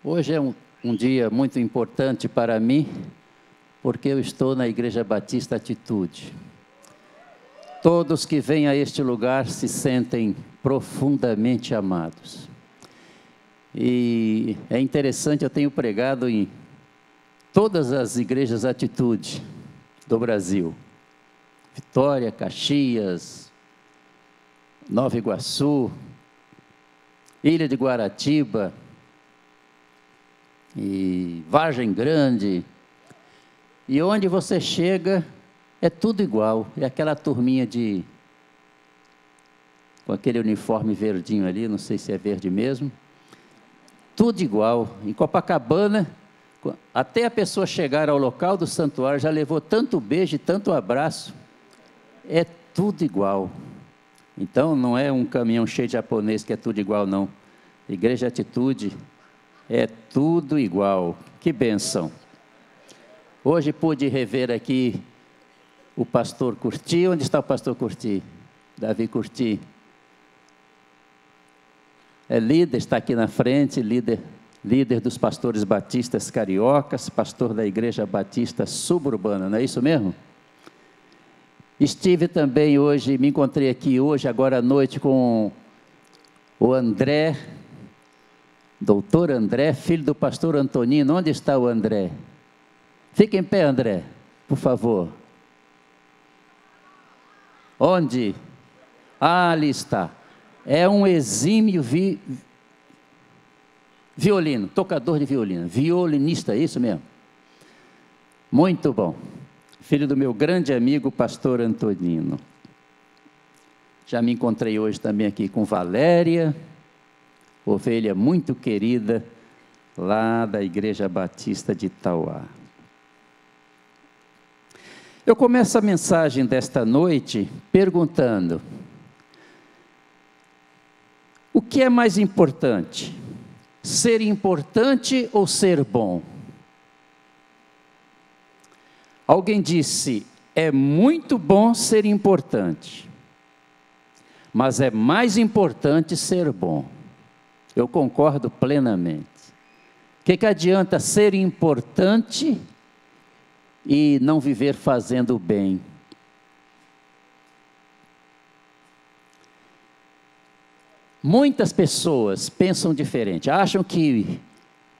Hoje é um dia muito importante para mim, porque eu estou na Igreja Batista Atitude. Todos que vêm a este lugar se sentem profundamente amados. E é interessante, eu tenho pregado em todas as igrejas Atitude do Brasil. Vitória, Caxias, Nova Iguaçu, Ilha de Guaratiba, e Vargem Grande, e onde você chega é tudo igual, é aquela turminha com aquele uniforme verdinho ali, não sei se é verde mesmo, tudo igual. Em Copacabana, até a pessoa chegar ao local do santuário, já levou tanto beijo e tanto abraço, é tudo igual. Então não é um caminhão cheio de japonês que é tudo igual, não. Igreja Atitude é tudo igual. Que bênção. Hoje pude rever aqui o pastor Curti. Onde está o pastor Curti? Davi Curti. É líder, está aqui na frente, líder dos pastores batistas cariocas, pastor da Igreja Batista Suburbana, não é isso mesmo? Estive também hoje, me encontrei aqui hoje, agora à noite, com o André, doutor André, filho do pastor Antonino. Onde está o André? Fica em pé, André, por favor. Onde? Ah, ali está. É um exímio violino, tocador de violino, violinista, é isso mesmo? Muito bom. Filho do meu grande amigo, pastor Antonino. Já me encontrei hoje também aqui com Valéria, ovelha muito querida, lá da Igreja Batista de Itauá. Eu começo a mensagem desta noite perguntando: o que é mais importante? Ser importante ou ser bom? Alguém disse: é muito bom ser importante, mas é mais importante ser bom. Eu concordo plenamente. O que adianta ser importante e não viver fazendo o bem? Muitas pessoas pensam diferente, acham que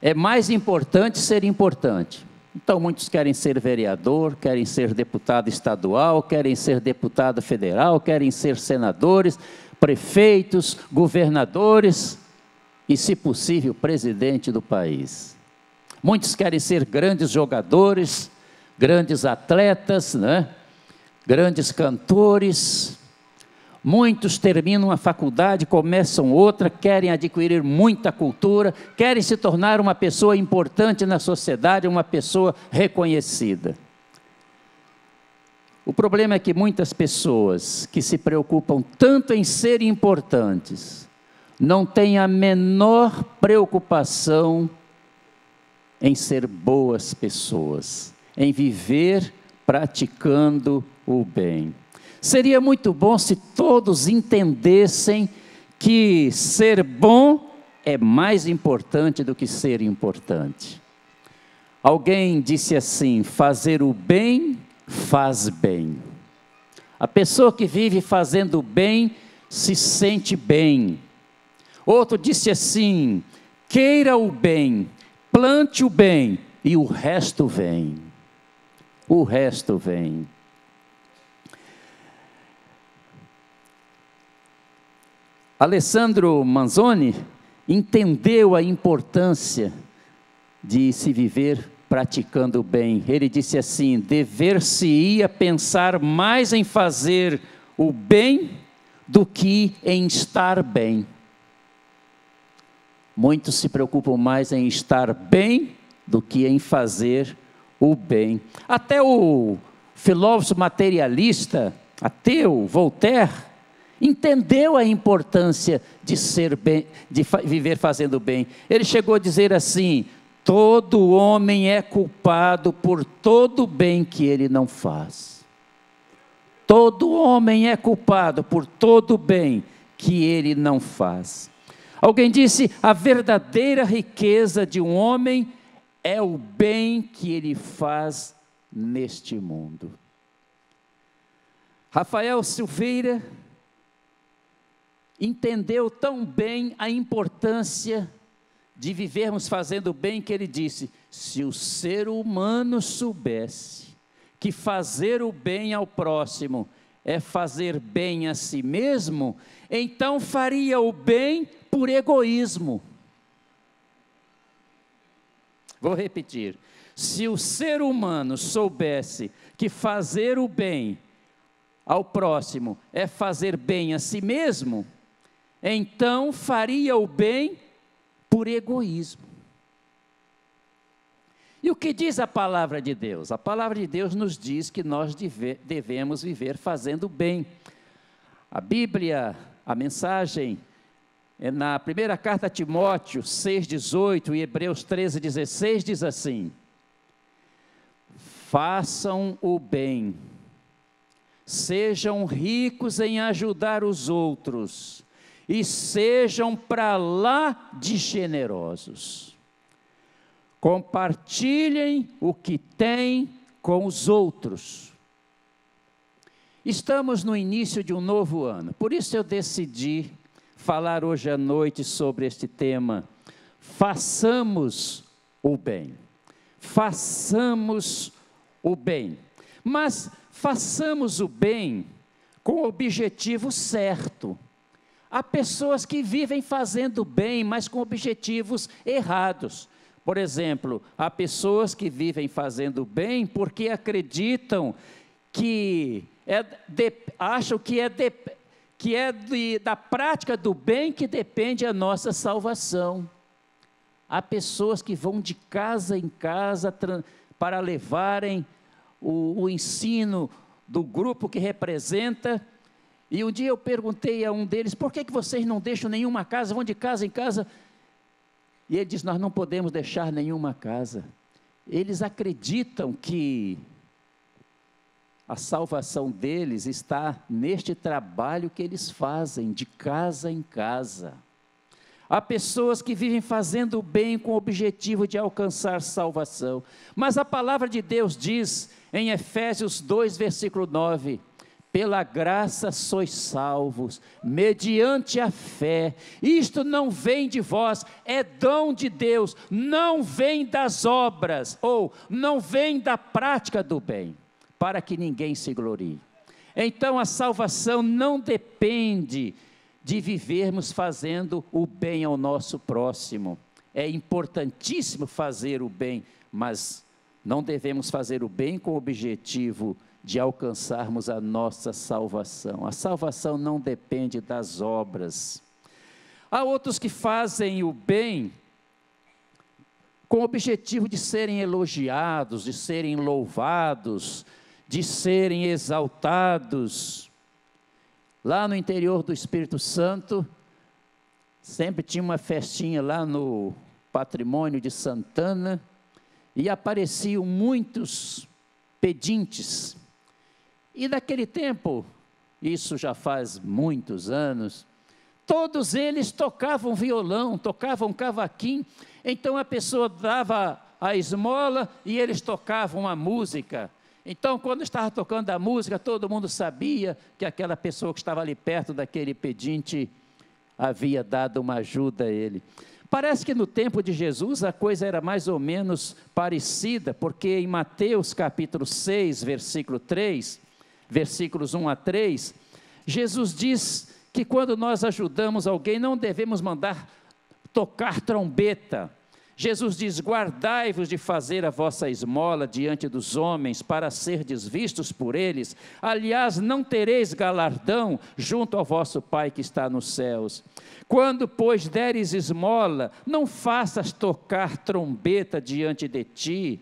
é mais importante ser importante. Então muitos querem ser vereador, querem ser deputado estadual, querem ser deputado federal, querem ser senadores, prefeitos, governadores e, se possível, presidente do país. Muitos querem ser grandes jogadores, grandes atletas, né? Grandes cantores. Muitos terminam a faculdade, começam outra, querem adquirir muita cultura, querem se tornar uma pessoa importante na sociedade, uma pessoa reconhecida. O problema é que muitas pessoas que se preocupam tanto em ser importantes, não têm a menor preocupação em ser boas pessoas, em viver praticando o bem. Seria muito bom se todos entendessem que ser bom é mais importante do que ser importante. Alguém disse assim: fazer o bem faz bem. A pessoa que vive fazendo o bem se sente bem. Outro disse assim: queira o bem, plante o bem e o resto vem. O resto vem. Alessandro Manzoni entendeu a importância de se viver praticando o bem. Ele disse assim: dever-se-ia pensar mais em fazer o bem do que em estar bem. Muitos se preocupam mais em estar bem do que em fazer o bem. Até o filósofo materialista, ateu, Voltaire, entendeu a importância de ser bem, de viver fazendo bem. Ele chegou a dizer assim: todo homem é culpado por todo o bem que ele não faz. Todo homem é culpado por todo o bem que ele não faz. Alguém disse: a verdadeira riqueza de um homem é o bem que ele faz neste mundo. Rafael Silveira entendeu tão bem a importância de vivermos fazendo bem, que ele disse: se o ser humano soubesse que fazer o bem ao próximo é fazer bem a si mesmo, então faria o bem por egoísmo. Vou repetir: se o ser humano soubesse que fazer o bem ao próximo é fazer bem a si mesmo, então faria o bem por egoísmo. E o que diz a palavra de Deus? A palavra de Deus nos diz que nós devemos viver fazendo bem. A Bíblia, a mensagem, é na primeira carta a Timóteo 6,18 e Hebreus 13,16 diz assim: façam o bem, sejam ricos em ajudar os outros, e sejam para lá de generosos. Compartilhem o que têm com os outros. Estamos no início de um novo ano, por isso eu decidi falar hoje à noite sobre este tema: façamos o bem. Façamos o bem. Mas façamos o bem com o objetivo certo. Há pessoas que vivem fazendo bem, mas com objetivos errados. Por exemplo, há pessoas que vivem fazendo bem porque acreditam que acham que da prática do bem que depende a nossa salvação. Há pessoas que vão de casa em casa para levarem o ensino do grupo que representa. E um dia eu perguntei a um deles: por que vocês não deixam nenhuma casa, vão de casa em casa? E ele diz: nós não podemos deixar nenhuma casa. Eles acreditam que a salvação deles está neste trabalho que eles fazem, de casa em casa. Há pessoas que vivem fazendo o bem com o objetivo de alcançar salvação. Mas a palavra de Deus diz, em Efésios 2, versículo 9... pela graça sois salvos, mediante a fé. Isto não vem de vós, é dom de Deus, não vem das obras, ou não vem da prática do bem, para que ninguém se glorie. Então a salvação não depende de vivermos fazendo o bem ao nosso próximo. É importantíssimo fazer o bem, mas não devemos fazer o bem com o objetivo de alcançarmos a nossa salvação. A salvação não depende das obras. Há outros que fazem o bem com o objetivo de serem elogiados, de serem louvados, de serem exaltados. Lá no interior do Espírito Santo, sempre tinha uma festinha lá no Patrimônio de Santana, e apareciam muitos pedintes. E naquele tempo, isso já faz muitos anos, todos eles tocavam violão, tocavam cavaquinho. Então a pessoa dava a esmola e eles tocavam a música. Então, quando estava tocando a música, todo mundo sabia que aquela pessoa que estava ali perto daquele pedinte havia dado uma ajuda a ele. Parece que no tempo de Jesus a coisa era mais ou menos parecida, porque em Mateus capítulo 6, versículo 3, versículos 1 a 3, Jesus diz que quando nós ajudamos alguém, não devemos mandar tocar trombeta. Jesus diz: guardai-vos de fazer a vossa esmola diante dos homens, para serdes vistos por eles. Aliás, não tereis galardão junto ao vosso Pai que está nos céus. Quando, pois, deres esmola, não faças tocar trombeta diante de ti.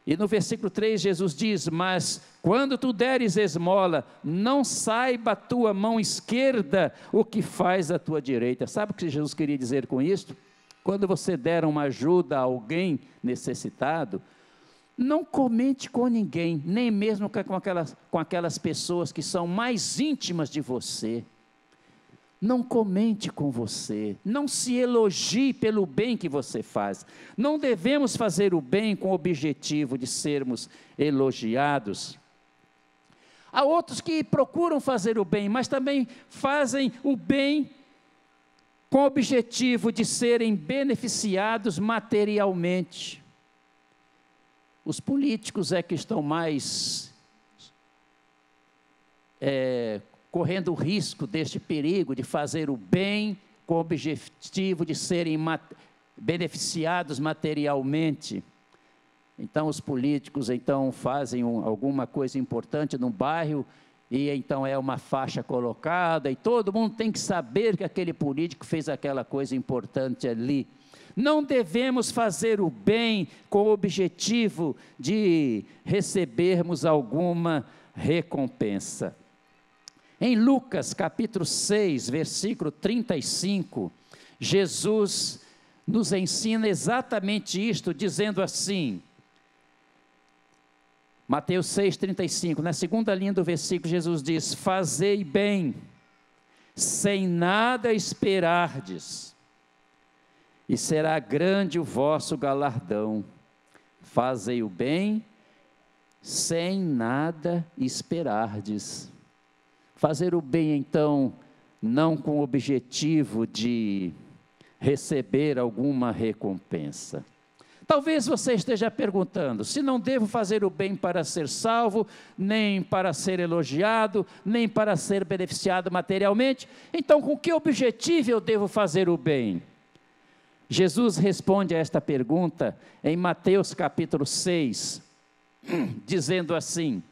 E no versículo 3, Jesus diz: mas quando tu deres esmola, não saiba a tua mão esquerda o que faz a tua direita. Sabe o que Jesus queria dizer com isso? Quando você der uma ajuda a alguém necessitado, não comente com ninguém, nem mesmo com aquelas pessoas que são mais íntimas de você. Não comente com você, não se elogie pelo bem que você faz. Não devemos fazer o bem com o objetivo de sermos elogiados. Há outros que procuram fazer o bem, mas também fazem o bem com o objetivo de serem beneficiados materialmente. Os políticos é que estão mais correndo o risco deste perigo de fazer o bem com o objetivo de serem beneficiados materialmente. Então os políticos fazem alguma coisa importante no bairro e então é uma faixa colocada e todo mundo tem que saber que aquele político fez aquela coisa importante ali. Não devemos fazer o bem com o objetivo de recebermos alguma recompensa. Em Lucas capítulo 6, versículo 35, Jesus nos ensina exatamente isto, dizendo assim, Mateus 6, 35, na segunda linha do versículo, Jesus diz: fazei bem, sem nada esperardes, e será grande o vosso galardão. Fazei o bem, sem nada esperardes. Fazer o bem, então, não com o objetivo de receber alguma recompensa. Talvez você esteja perguntando, se não devo fazer o bem para ser salvo, nem para ser elogiado, nem para ser beneficiado materialmente, então com que objetivo eu devo fazer o bem? Jesus responde a esta pergunta em Mateus capítulo 6, dizendo assim,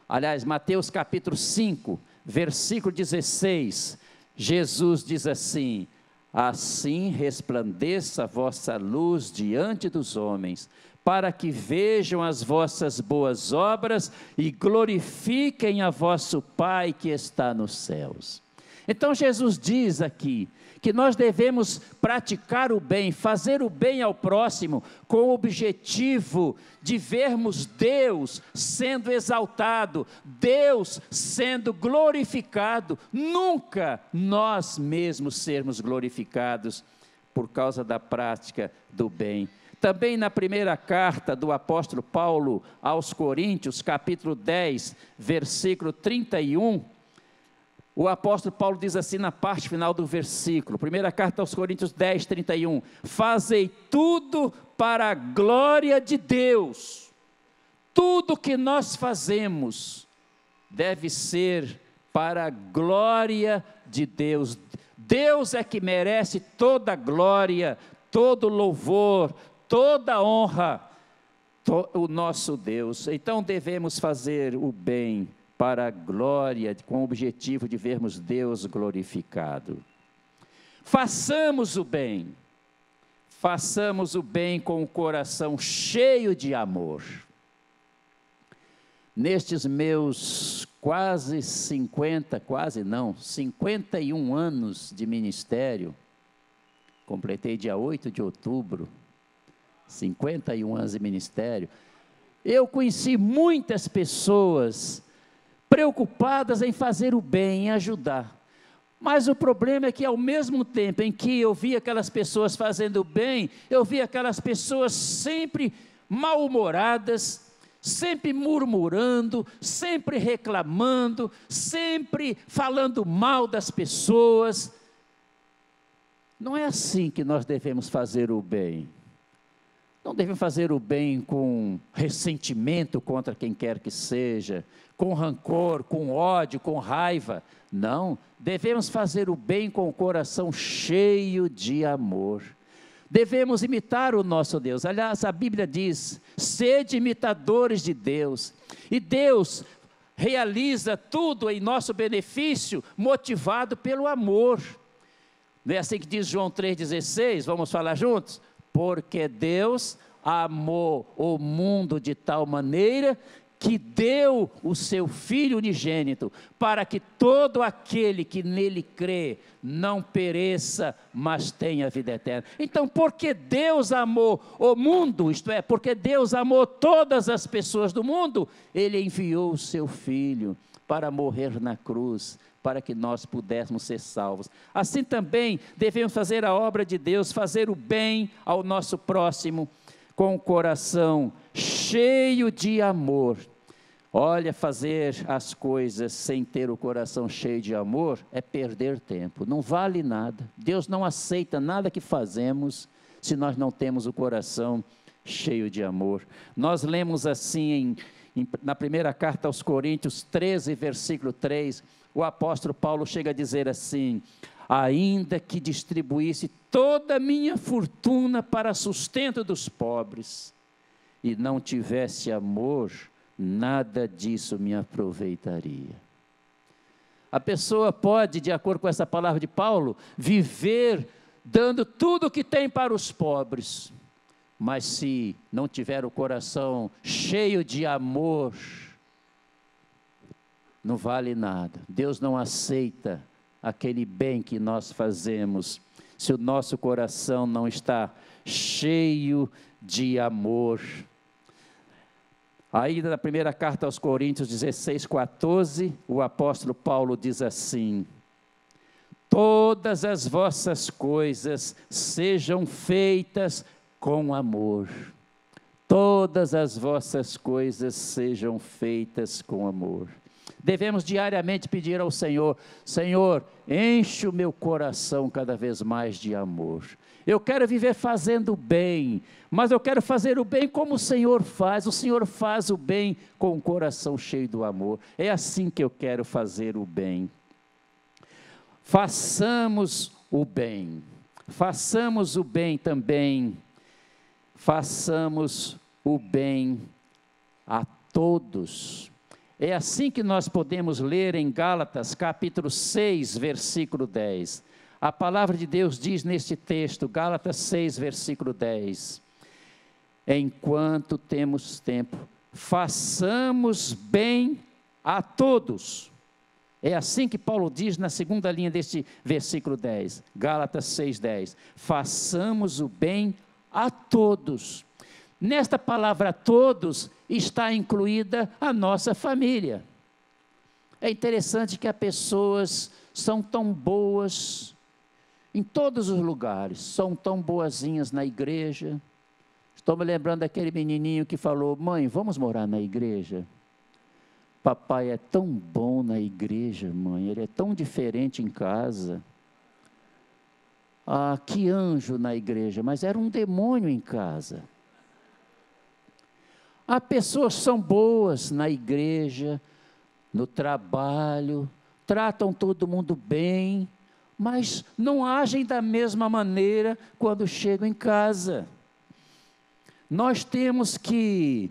aliás, Mateus capítulo 5, versículo 16, Jesus diz assim: assim resplandeça a vossa luz diante dos homens, para que vejam as vossas boas obras e glorifiquem a vosso Pai que está nos céus. Então Jesus diz aqui, que nós devemos praticar o bem, fazer o bem ao próximo, com o objetivo de vermos Deus sendo exaltado, Deus sendo glorificado, nunca nós mesmos sermos glorificados por causa da prática do bem. Também na primeira carta do apóstolo Paulo aos Coríntios, capítulo 10, versículo 31, o apóstolo Paulo diz assim na parte final do versículo, primeira carta aos Coríntios 10, 31, fazei tudo para a glória de Deus. Tudo que nós fazemos deve ser para a glória de Deus. Deus é que merece toda a glória, todo louvor, toda honra, o nosso Deus. Então devemos fazer o bem para a glória, com o objetivo de vermos Deus glorificado. Façamos o bem com o coração cheio de amor. Nestes meus 51 anos de ministério, completei dia 8 de outubro, 51 anos de ministério, eu conheci muitas pessoas preocupadas em fazer o bem, em ajudar. Mas o problema é que ao mesmo tempo em que eu via aquelas pessoas fazendo o bem, eu via aquelas pessoas sempre mal-humoradas, sempre murmurando, sempre reclamando, sempre falando mal das pessoas. Não é assim que nós devemos fazer o bem. Não devemos fazer o bem com ressentimento contra quem quer que seja, com rancor, com ódio, com raiva. Não, devemos fazer o bem com o coração cheio de amor. Devemos imitar o nosso Deus. Aliás, a Bíblia diz, sede imitadores de Deus. E Deus realiza tudo em nosso benefício, motivado pelo amor. Não é assim que diz João 3,16? Vamos falar juntos? Porque Deus amou o mundo de tal maneira que deu o seu Filho unigênito, para que todo aquele que nele crê não pereça, mas tenha vida eterna. Então, porque Deus amou o mundo, isto é, porque Deus amou todas as pessoas do mundo, Ele enviou o seu Filho para morrer na cruz, para que nós pudéssemos ser salvos. Assim também devemos fazer a obra de Deus, fazer o bem ao nosso próximo, com o coração cheio de amor. Olha, fazer as coisas sem ter o coração cheio de amor é perder tempo, não vale nada. Deus não aceita nada que fazemos se nós não temos o coração cheio de amor. Nós lemos assim na primeira carta aos Coríntios 13, versículo 3, o apóstolo Paulo chega a dizer assim: ainda que distribuísse toda a minha fortuna para sustento dos pobres, e não tivesse amor, nada disso me aproveitaria. A pessoa pode, de acordo com essa palavra de Paulo, viver dando tudo o que tem para os pobres, mas se não tiver o coração cheio de amor, não vale nada. Deus não aceita aquele bem que nós fazemos, se o nosso coração não está cheio de amor. Ainda na primeira carta aos Coríntios 16:14, o apóstolo Paulo diz assim: todas as vossas coisas sejam feitas com amor. Todas as vossas coisas sejam feitas com amor. Devemos diariamente pedir ao Senhor: Senhor, enche o meu coração cada vez mais de amor. Eu quero viver fazendo bem, mas eu quero fazer o bem como o Senhor faz. O Senhor faz o bem com o coração cheio do amor. É assim que eu quero fazer o bem. Façamos o bem. Façamos o bem também. Façamos o bem a todos. É assim que nós podemos ler em Gálatas, capítulo 6, versículo 10. A palavra de Deus diz neste texto, Gálatas 6, versículo 10. Enquanto temos tempo, façamos bem a todos. É assim que Paulo diz na segunda linha deste versículo 10, Gálatas 6, 10. Façamos o bem a todos. Nesta palavra todos está incluída a nossa família. É interessante que as pessoas são tão boas em todos os lugares, são tão boazinhas na igreja. Estou me lembrando daquele menininho que falou: mãe, vamos morar na igreja? Papai é tão bom na igreja, mãe, ele é tão diferente em casa. Ah, que anjo na igreja, mas era um demônio em casa. As pessoas são boas na igreja, no trabalho, tratam todo mundo bem, mas não agem da mesma maneira quando chegam em casa. Nós temos que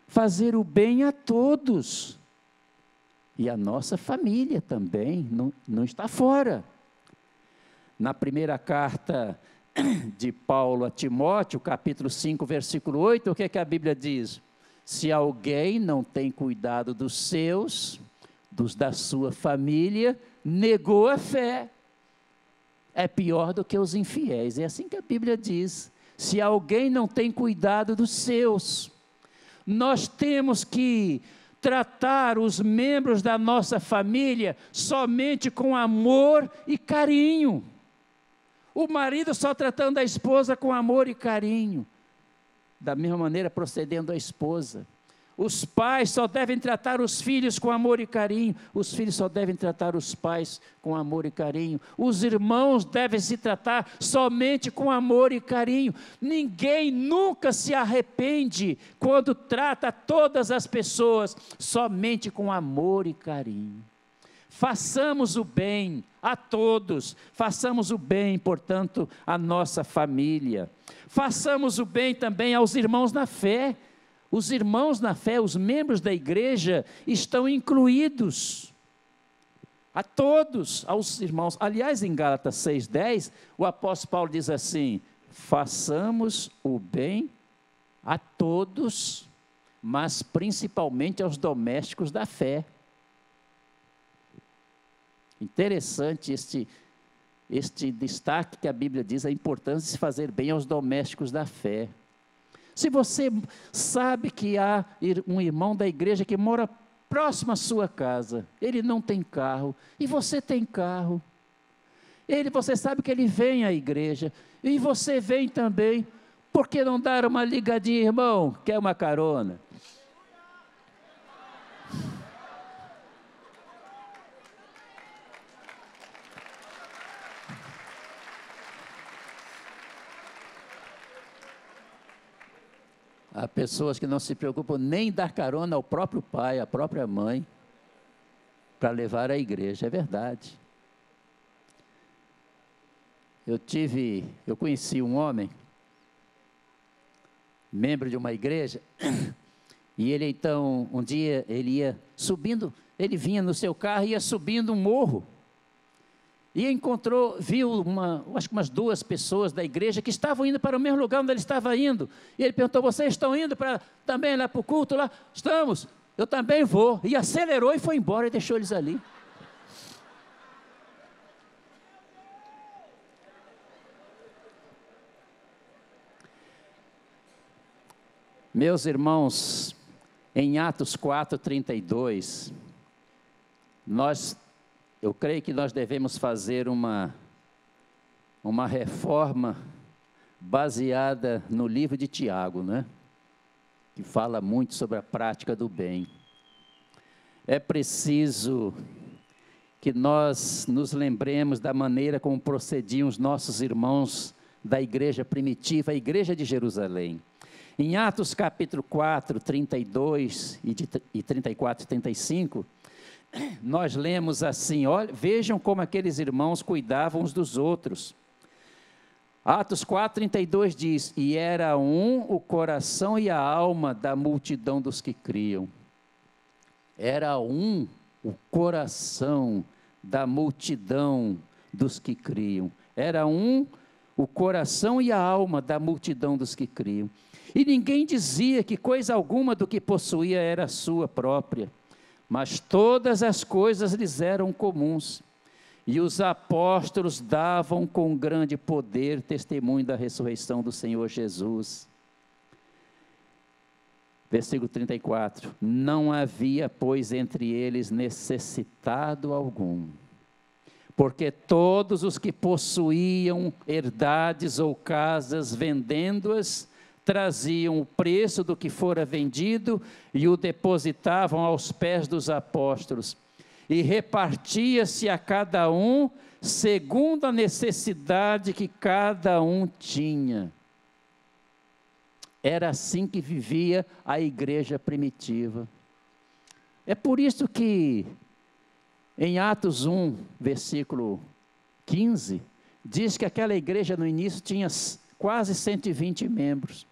fazer o bem a todos, e a nossa família também, não está fora. Na primeira carta de Paulo a Timóteo, capítulo 5, versículo 8, o que é que a Bíblia diz? Se alguém não tem cuidado dos seus, dos da sua família, negou a fé. É pior do que os infiéis. É assim que a Bíblia diz. Se alguém não tem cuidado dos seus, nós temos que tratar os membros da nossa família somente com amor e carinho. O marido só tratando a esposa com amor e carinho. Da mesma maneira procedendo a esposa. Os pais só devem tratar os filhos com amor e carinho. Os filhos só devem tratar os pais com amor e carinho. Os irmãos devem se tratar somente com amor e carinho. Ninguém nunca se arrepende quando trata todas as pessoas somente com amor e carinho. Façamos o bem a todos, façamos o bem, portanto, à nossa família. Façamos o bem também aos irmãos na fé. Os irmãos na fé, os membros da igreja, estão incluídos. A todos, aos irmãos. Aliás, em Gálatas 6,10, o apóstolo Paulo diz assim: façamos o bem a todos, mas principalmente aos domésticos da fé. Interessante este destaque que a Bíblia diz, a importância de se fazer bem aos domésticos da fé. Se você sabe que há um irmão da igreja que mora próximo à sua casa. Ele não tem carro e você tem carro. Você sabe que ele vem à igreja e você vem também. Por que não dar uma ligadinha, irmão? Quer uma carona? Há pessoas que não se preocupam nem em dar carona ao próprio pai, à própria mãe, para levar à igreja. É verdade. Eu conheci um homem, membro de uma igreja, e ele então, um dia, ele ia subindo, ele vinha no seu carro e ia subindo um morro, e viu acho que umas 2 pessoas da igreja que estavam indo para o mesmo lugar onde ele estava indo, e ele perguntou: vocês estão indo também lá para o culto lá? Estamos, eu também vou, e acelerou e foi embora e deixou eles ali. Meus irmãos, em Atos 4:32, eu creio que nós devemos fazer uma reforma baseada no livro de Tiago, né? Que fala muito sobre a prática do bem. É preciso que nós nos lembremos da maneira como procediam os nossos irmãos da igreja primitiva, a igreja de Jerusalém. Em Atos capítulo 4, 32 e 34 e 35, nós lemos assim, olha, vejam como aqueles irmãos cuidavam uns dos outros. Atos 4, 32 diz: e era o coração e a alma da multidão dos que criam. Era o coração da multidão dos que criam. Era o coração e a alma da multidão dos que criam. E ninguém dizia que coisa alguma do que possuía era sua própria, mas todas as coisas lhes eram comuns. E os apóstolos davam com grande poder testemunho da ressurreição do Senhor Jesus. Versículo 34, não havia, pois, entre eles necessitado algum, porque todos os que possuíam herdades ou casas, vendendo-as, traziam o preço do que fora vendido e o depositavam aos pés dos apóstolos, e repartia-se a cada um segundo a necessidade que cada um tinha. Era assim que vivia a igreja primitiva. É por isso que em Atos 1, versículo 15, diz que aquela igreja no início tinha quase 120 membros.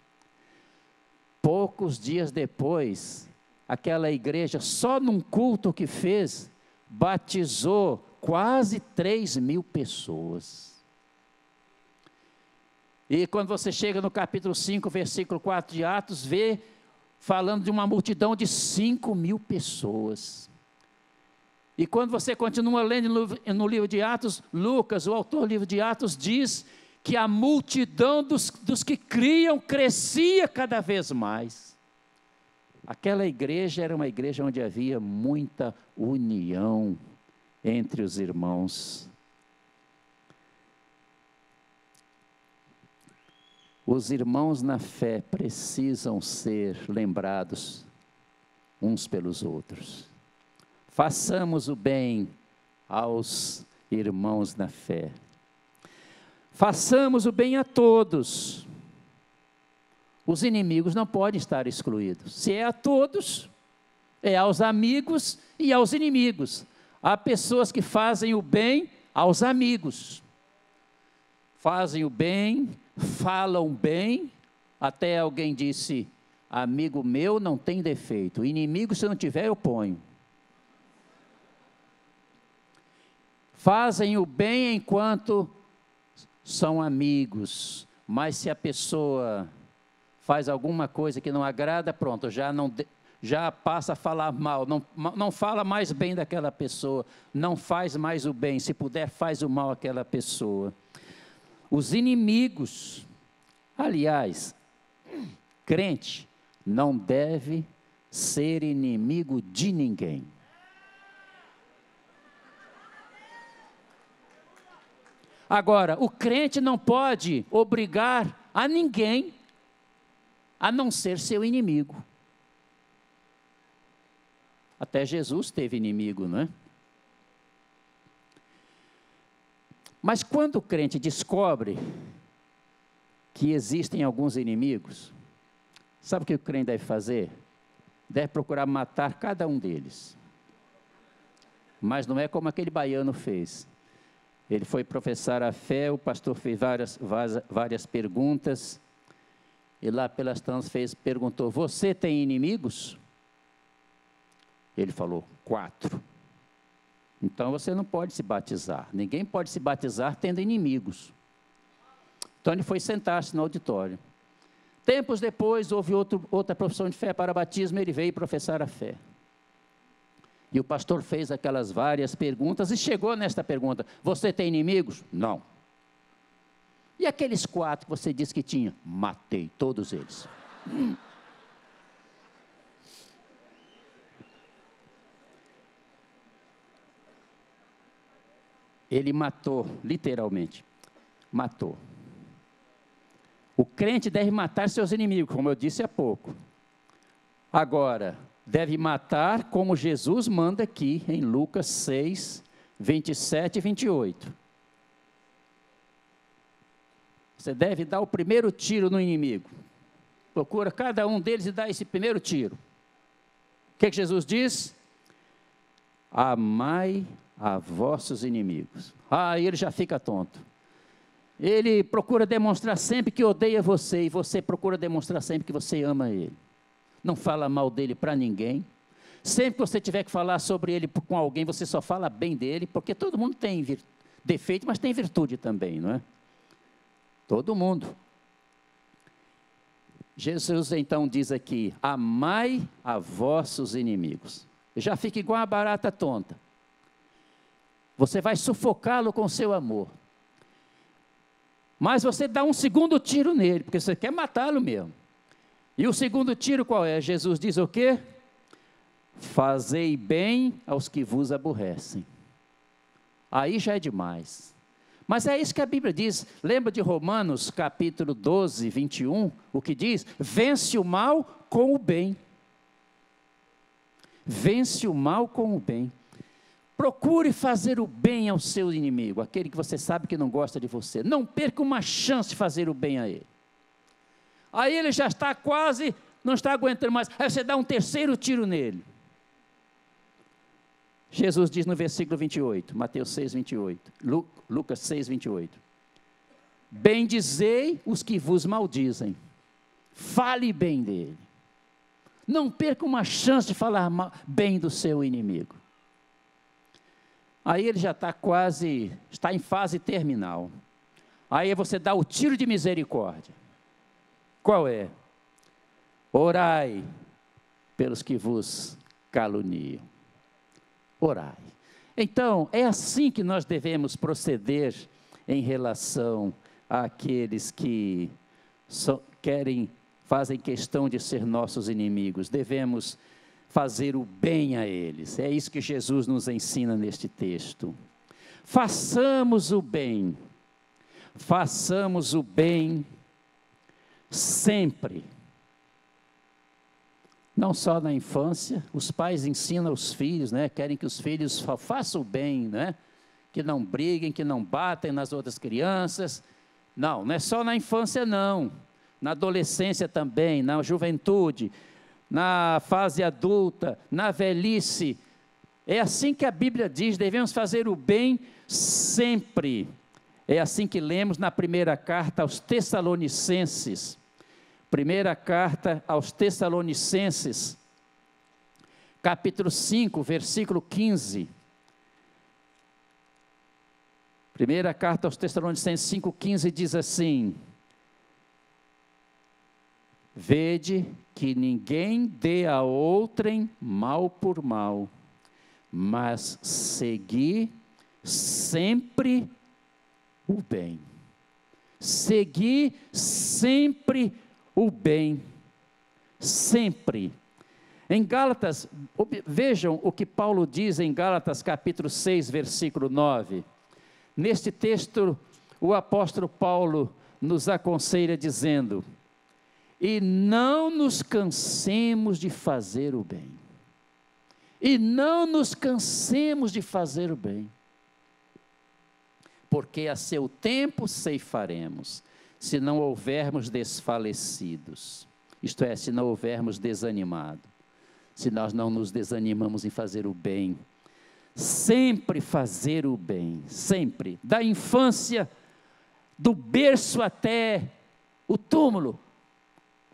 Poucos dias depois, aquela igreja, só num culto que fez, batizou quase 3.000 pessoas. E quando você chega no capítulo 5, versículo 4 de Atos, vê falando de uma multidão de 5.000 pessoas. E quando você continua lendo no livro de Atos, Lucas, o autor do livro de Atos, diz que a multidão dos que criam crescia cada vez mais. Aquela igreja era uma igreja onde havia muita união entre os irmãos. Os irmãos na fé precisam ser lembrados uns pelos outros. Façamos o bem aos irmãos na fé. Façamos o bem a todos. Os inimigos não podem estar excluídos. Se é a todos, é aos amigos e aos inimigos. Há pessoas que fazem o bem aos amigos. Fazem o bem, falam bem, até alguém disse: amigo meu não tem defeito, inimigo se não tiver eu ponho. Fazem o bem enquanto são amigos, mas se a pessoa faz alguma coisa que não agrada, pronto, já passa a falar mal, não fala mais bem daquela pessoa, não faz mais o bem, se puder faz o mal àquela pessoa. Os inimigos, aliás, crente não deve ser inimigo de ninguém. Agora, o crente não pode obrigar a ninguém a não ser seu inimigo. Até Jesus teve inimigo, não é? Mas quando o crente descobre que existem alguns inimigos, sabe o que o crente deve fazer? Deve procurar matar cada um deles. Mas não é como aquele baiano fez. Ele foi professar a fé, o pastor fez várias perguntas, e lá pelas tantas perguntou: você tem inimigos? Ele falou: 4. Então você não pode se batizar, ninguém pode se batizar tendo inimigos. Então ele foi sentar-se no auditório. Tempos depois, houve outra profissão de fé para batismo, ele veio professar a fé. E o pastor fez aquelas várias perguntas e chegou nesta pergunta: você tem inimigos? Não. E aqueles 4 que você disse que tinha? Matei todos eles. Ele matou, literalmente, matou. O crente deve matar seus inimigos, como eu disse há pouco. Agora, deve matar como Jesus manda aqui, em Lucas 6, 27 e 28. Você deve dar o primeiro tiro no inimigo. Procura cada um deles e dá esse primeiro tiro. O que Jesus diz? Amai a vossos inimigos. Aí ele já fica tonto. Ele procura demonstrar sempre que odeia você, e você procura demonstrar sempre que você ama ele. Não fala mal dele para ninguém. Sempre que você tiver que falar sobre ele com alguém, você só fala bem dele, porque todo mundo tem defeito, mas tem virtude também, não é? Todo mundo. Jesus então diz aqui: amai a vossos inimigos. Já fica igual a barata tonta. Você vai sufocá-lo com seu amor. Mas você dá um segundo tiro nele, porque você quer matá-lo mesmo. E o segundo tiro qual é? Jesus diz o quê? Fazei bem aos que vos aborrecem. Aí já é demais. Mas é isso que a Bíblia diz. Lembra de Romanos capítulo 12, 21? O que diz? Vence o mal com o bem. Vence o mal com o bem. Procure fazer o bem ao seu inimigo, aquele que você sabe que não gosta de você. Não perca uma chance de fazer o bem a ele. Aí ele já está quase, não está aguentando mais. Aí você dá um terceiro tiro nele. Jesus diz no versículo 28, Mateus 6, 28, Lucas 6, 28. Bendizei os que vos maldizem. Fale bem dele. Não perca uma chance de falar bem do seu inimigo. Aí ele já está quase, está em fase terminal. Aí você dá o tiro de misericórdia. Qual é? Orai pelos que vos caluniam. Orai. Então, é assim que nós devemos proceder em relação àqueles que fazem questão de ser nossos inimigos. Devemos fazer o bem a eles. É isso que Jesus nos ensina neste texto. Façamos o bem. Façamos o bem sempre. Não só na infância, os pais ensinam os filhos, né? Querem que os filhos façam o bem, né? Que não briguem, que não batem nas outras crianças. Não, não é só na infância não. Na adolescência também, na juventude, na fase adulta, na velhice. É assim que a Bíblia diz, devemos fazer o bem sempre. É assim que lemos na primeira carta aos Tessalonicenses. Primeira carta aos Tessalonicenses, capítulo 5, versículo 15. Primeira carta aos Tessalonicenses 5,15 diz assim: vede que ninguém dê a outrem mal por mal, mas segui sempre o bem. Segui sempre o bem. Sempre. Em Gálatas, vejam o que Paulo diz em Gálatas capítulo 6, versículo 9. Neste texto, o apóstolo Paulo nos aconselha dizendo: e não nos cansemos de fazer o bem. E não nos cansemos de fazer o bem. Porque a seu tempo ceifaremos, se não houvermos desfalecidos. Isto é, se não houvermos desanimado. Se nós não nos desanimamos em fazer o bem. Sempre fazer o bem, sempre. Da infância, do berço até o túmulo.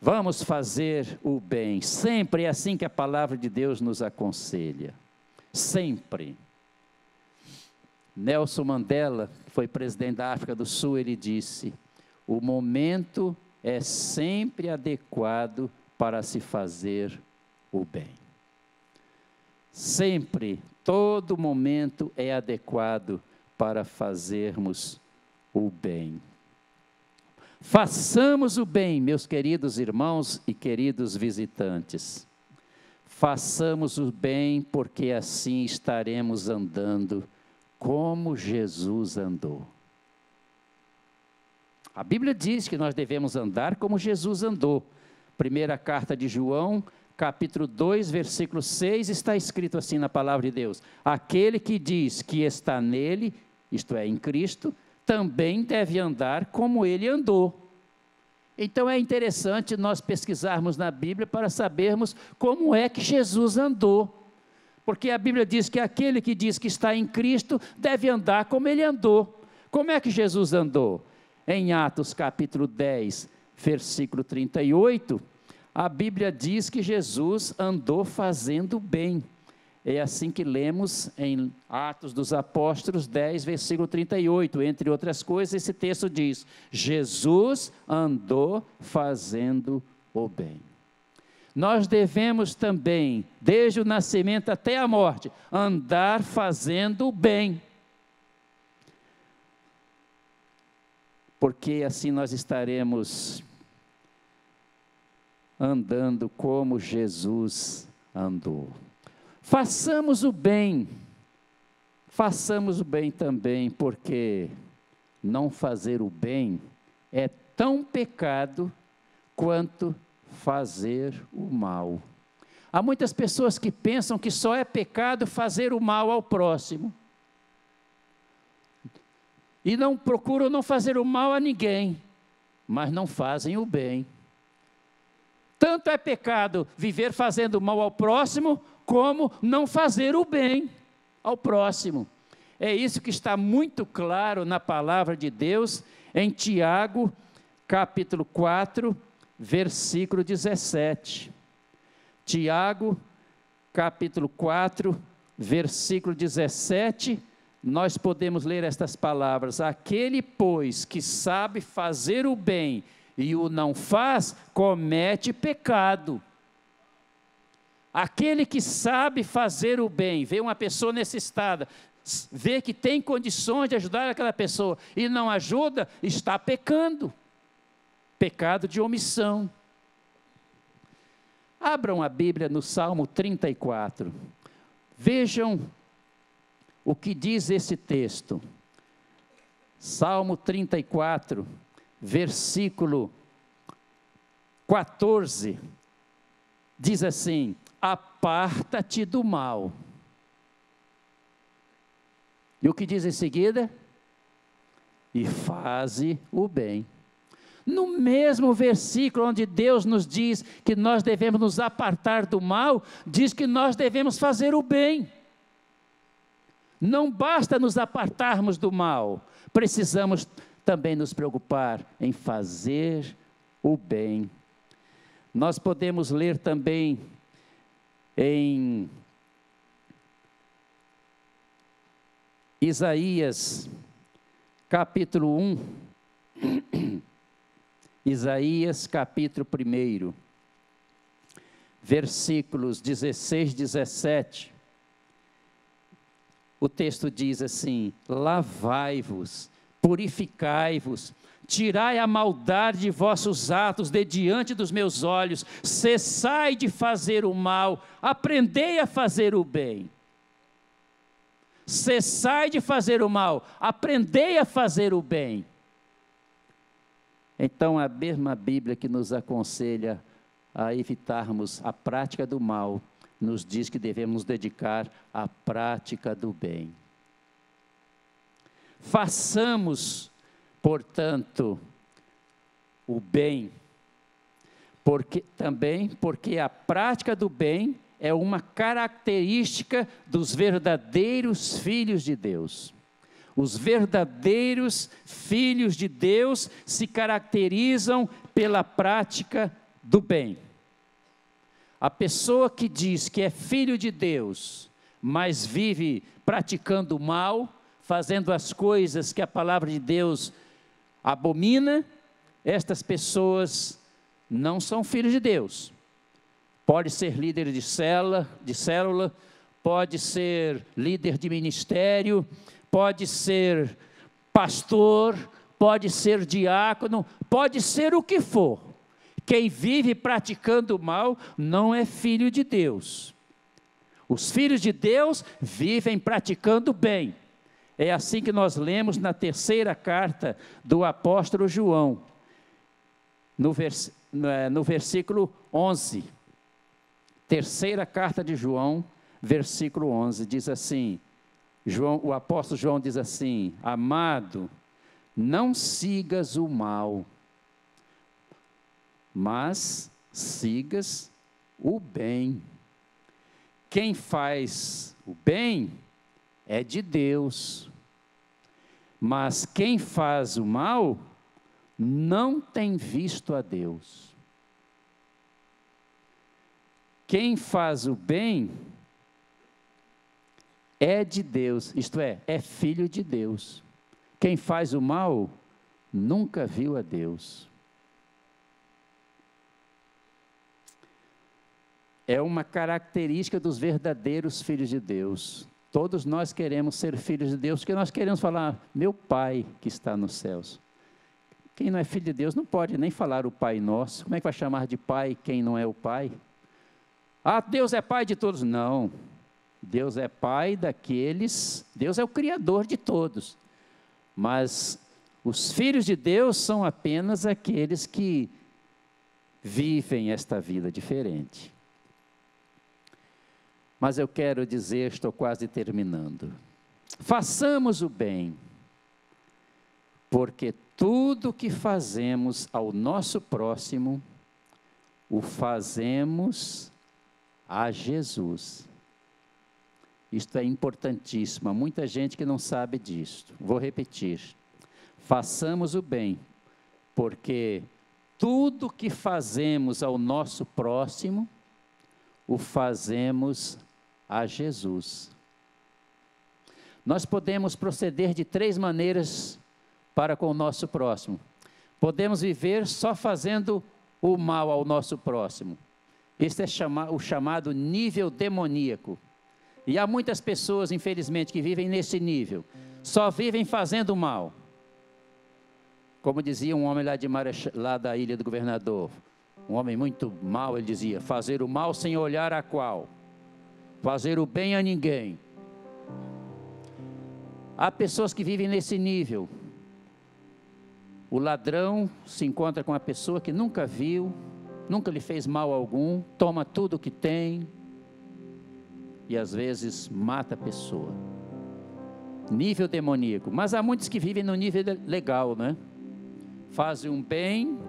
Vamos fazer o bem. Sempre é assim que a palavra de Deus nos aconselha. Sempre. Nelson Mandela, que foi presidente da África do Sul, ele disse: o momento é sempre adequado para se fazer o bem. Sempre, todo momento é adequado para fazermos o bem. Façamos o bem, meus queridos irmãos e queridos visitantes. Façamos o bem, porque assim estaremos andando como Jesus andou. A Bíblia diz que nós devemos andar como Jesus andou. Primeira carta de João, capítulo 2, versículo 6, está escrito assim na palavra de Deus: aquele que diz que está nele, isto é, em Cristo, também deve andar como ele andou. Então é interessante nós pesquisarmos na Bíblia para sabermos como é que Jesus andou. Porque a Bíblia diz que aquele que diz que está em Cristo deve andar como ele andou. Como é que Jesus andou? Em Atos capítulo 10, versículo 38, a Bíblia diz que Jesus andou fazendo bem. É assim que lemos em Atos dos Apóstolos 10, versículo 38. Entre outras coisas, esse texto diz: Jesus andou fazendo o bem. Nós devemos também, desde o nascimento até a morte, andar fazendo o bem. Porque assim nós estaremos andando como Jesus andou. Façamos o bem também, porque não fazer o bem é tão pecado quanto fazer o mal. Há muitas pessoas que pensam que só é pecado fazer o mal ao próximo. E não procuram não fazer o mal a ninguém, mas não fazem o bem. Tanto é pecado viver fazendo mal ao próximo, como não fazer o bem ao próximo. É isso que está muito claro na palavra de Deus, em Tiago, capítulo 4, versículo 17. Tiago, capítulo 4, versículo 17, nós podemos ler estas palavras: aquele, pois, que sabe fazer o bem e o não faz, comete pecado. Aquele que sabe fazer o bem, vê uma pessoa necessitada, vê que tem condições de ajudar aquela pessoa e não ajuda, está pecando. Pecado de omissão. Abram a Bíblia no Salmo 34. Vejam o que diz esse texto. Salmo 34, versículo 14, diz assim: aparta-te do mal. E o que diz em seguida? E faze o bem. No mesmo versículo onde Deus nos diz que nós devemos nos apartar do mal, diz que nós devemos fazer o bem. Não basta nos apartarmos do mal, precisamos também nos preocupar em fazer o bem. Nós podemos ler também em Isaías, capítulo 1, Isaías, capítulo 1, versículos 16, 17, o texto diz assim: lavai-vos, purificai-vos, tirai a maldade de vossos atos de diante dos meus olhos, cessai de fazer o mal, aprendei a fazer o bem. Cessai de fazer o mal, aprendei a fazer o bem. Então, a mesma Bíblia que nos aconselha a evitarmos a prática do mal, nos diz que devemos nos dedicar à prática do bem. Façamos, portanto, o bem, porque a prática do bem é uma característica dos verdadeiros filhos de Deus. Os verdadeiros filhos de Deus se caracterizam pela prática do bem. A pessoa que diz que é filho de Deus, mas vive praticando o mal, fazendo as coisas que a palavra de Deus abomina, estas pessoas não são filhos de Deus. Pode ser líder de célula, pode ser líder de ministério, pode ser pastor, pode ser diácono, pode ser o que for. Quem vive praticando o mal não é filho de Deus. Os filhos de Deus vivem praticando o bem. É assim que nós lemos na terceira carta do apóstolo João, no versículo 11. Terceira carta de João, versículo 11, diz assim, o apóstolo João diz assim: amado, não sigas o mal, mas sigas o bem. Quem faz o bem é de Deus, mas quem faz o mal não tem visto a Deus. Quem faz o bem é de Deus, isto é filho de Deus. Quem faz o mal nunca viu a Deus. É uma característica dos verdadeiros filhos de Deus. Todos nós queremos ser filhos de Deus, porque nós queremos falar, meu Pai que está nos céus. Quem não é filho de Deus não pode nem falar o Pai Nosso. Como é que vai chamar de Pai quem não é o Pai? Ah, Deus é Pai de todos. Não, Deus é Pai daqueles, Deus é o Criador de todos. Mas os filhos de Deus são apenas aqueles que vivem esta vida diferente. Mas eu quero dizer, estou quase terminando. Façamos o bem, porque tudo que fazemos ao nosso próximo, o fazemos a Jesus. Isto é importantíssimo, há muita gente que não sabe disto. Vou repetir. Façamos o bem, porque tudo que fazemos ao nosso próximo, o fazemos a Jesus. Nós podemos proceder de 3 maneiras para com o nosso próximo. Podemos viver só fazendo o mal ao nosso próximo. Este é o chamado nível demoníaco. E há muitas pessoas, infelizmente, que vivem nesse nível. Só vivem fazendo o mal. Como dizia um homem lá da Ilha do Governador, um homem muito mau, ele dizia, fazer o mal sem olhar a qual, fazer o bem a ninguém. Há pessoas que vivem nesse nível. O ladrão se encontra com a pessoa que nunca viu, nunca lhe fez mal algum, toma tudo o que tem e às vezes mata a pessoa. Nível demoníaco. Mas há muitos que vivem no nível legal, né? Fazem um bem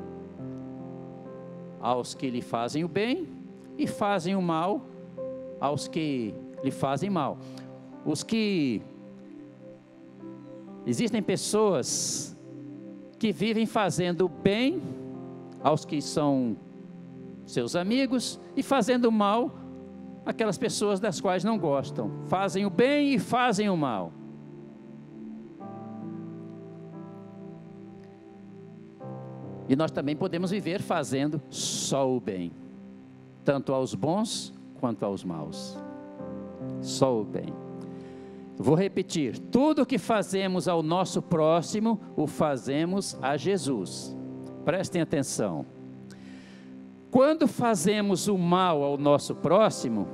aos que lhe fazem o bem e fazem o mal aos que lhe fazem mal. Existem pessoas que vivem fazendo o bem aos que são seus amigos e fazendo mal àquelas pessoas das quais não gostam. Fazem o bem e fazem o mal. E nós também podemos viver fazendo só o bem, tanto aos bons quanto aos maus. Só o bem. Vou repetir: tudo que fazemos ao nosso próximo, o fazemos a Jesus. Prestem atenção. Quando fazemos o mal ao nosso próximo,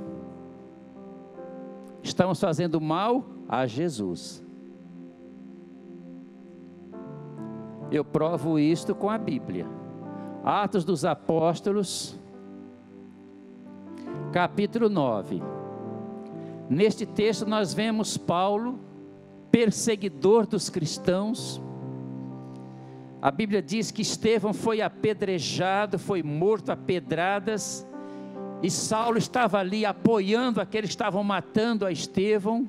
estamos fazendo mal a Jesus. Eu provo isto com a Bíblia. Atos dos Apóstolos, capítulo 9. Neste texto nós vemos Paulo, perseguidor dos cristãos. A Bíblia diz que Estevão foi apedrejado, foi morto a pedradas, e Saulo estava ali apoiando aqueles que estavam matando a Estevão,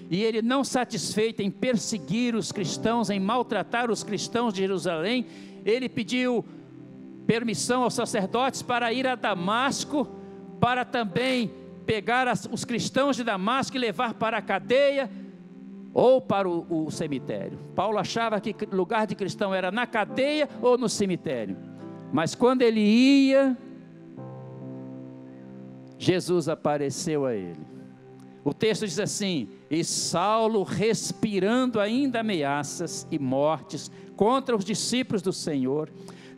e ele, não satisfeito em perseguir os cristãos, em maltratar os cristãos de Jerusalém, ele pediu permissão aos sacerdotes para ir a Damasco, para também pegar os cristãos de Damasco e levar para a cadeia, ou para o cemitério. Paulo achava que lugar de cristão era na cadeia ou no cemitério, mas quando ele ia, Jesus apareceu a ele. O texto diz assim: e Saulo, respirando ainda ameaças e mortes contra os discípulos do Senhor,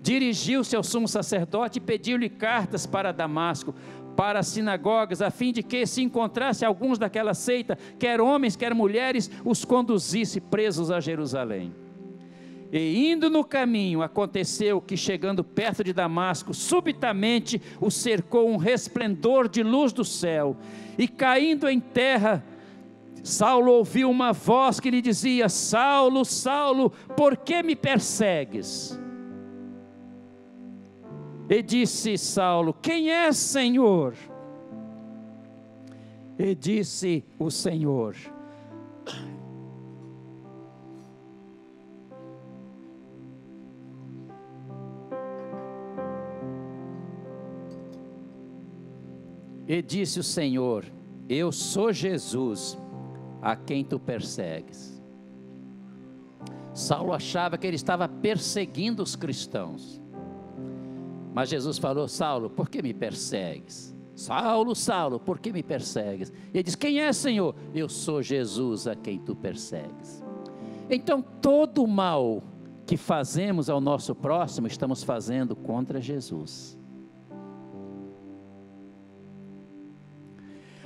dirigiu-se ao sumo sacerdote e pediu-lhe cartas para Damasco, para as sinagogas, a fim de que, se encontrasse alguns daquela seita, quer homens, quer mulheres, os conduzisse presos a Jerusalém. E indo no caminho, aconteceu que, chegando perto de Damasco, subitamente o cercou um resplendor de luz do céu, e caindo em terra, Saulo ouviu uma voz que lhe dizia: Saulo, Saulo, por que me persegues? E disse Saulo: quem é, Senhor? E disse o Senhor: eu sou Jesus, a quem tu persegues. Saulo achava que ele estava perseguindo os cristãos. Mas Jesus falou: Saulo, por que me persegues? Saulo, Saulo, por que me persegues? E ele diz: quem é, Senhor? Eu sou Jesus, a quem tu persegues. Então, todo o mal que fazemos ao nosso próximo, estamos fazendo contra Jesus.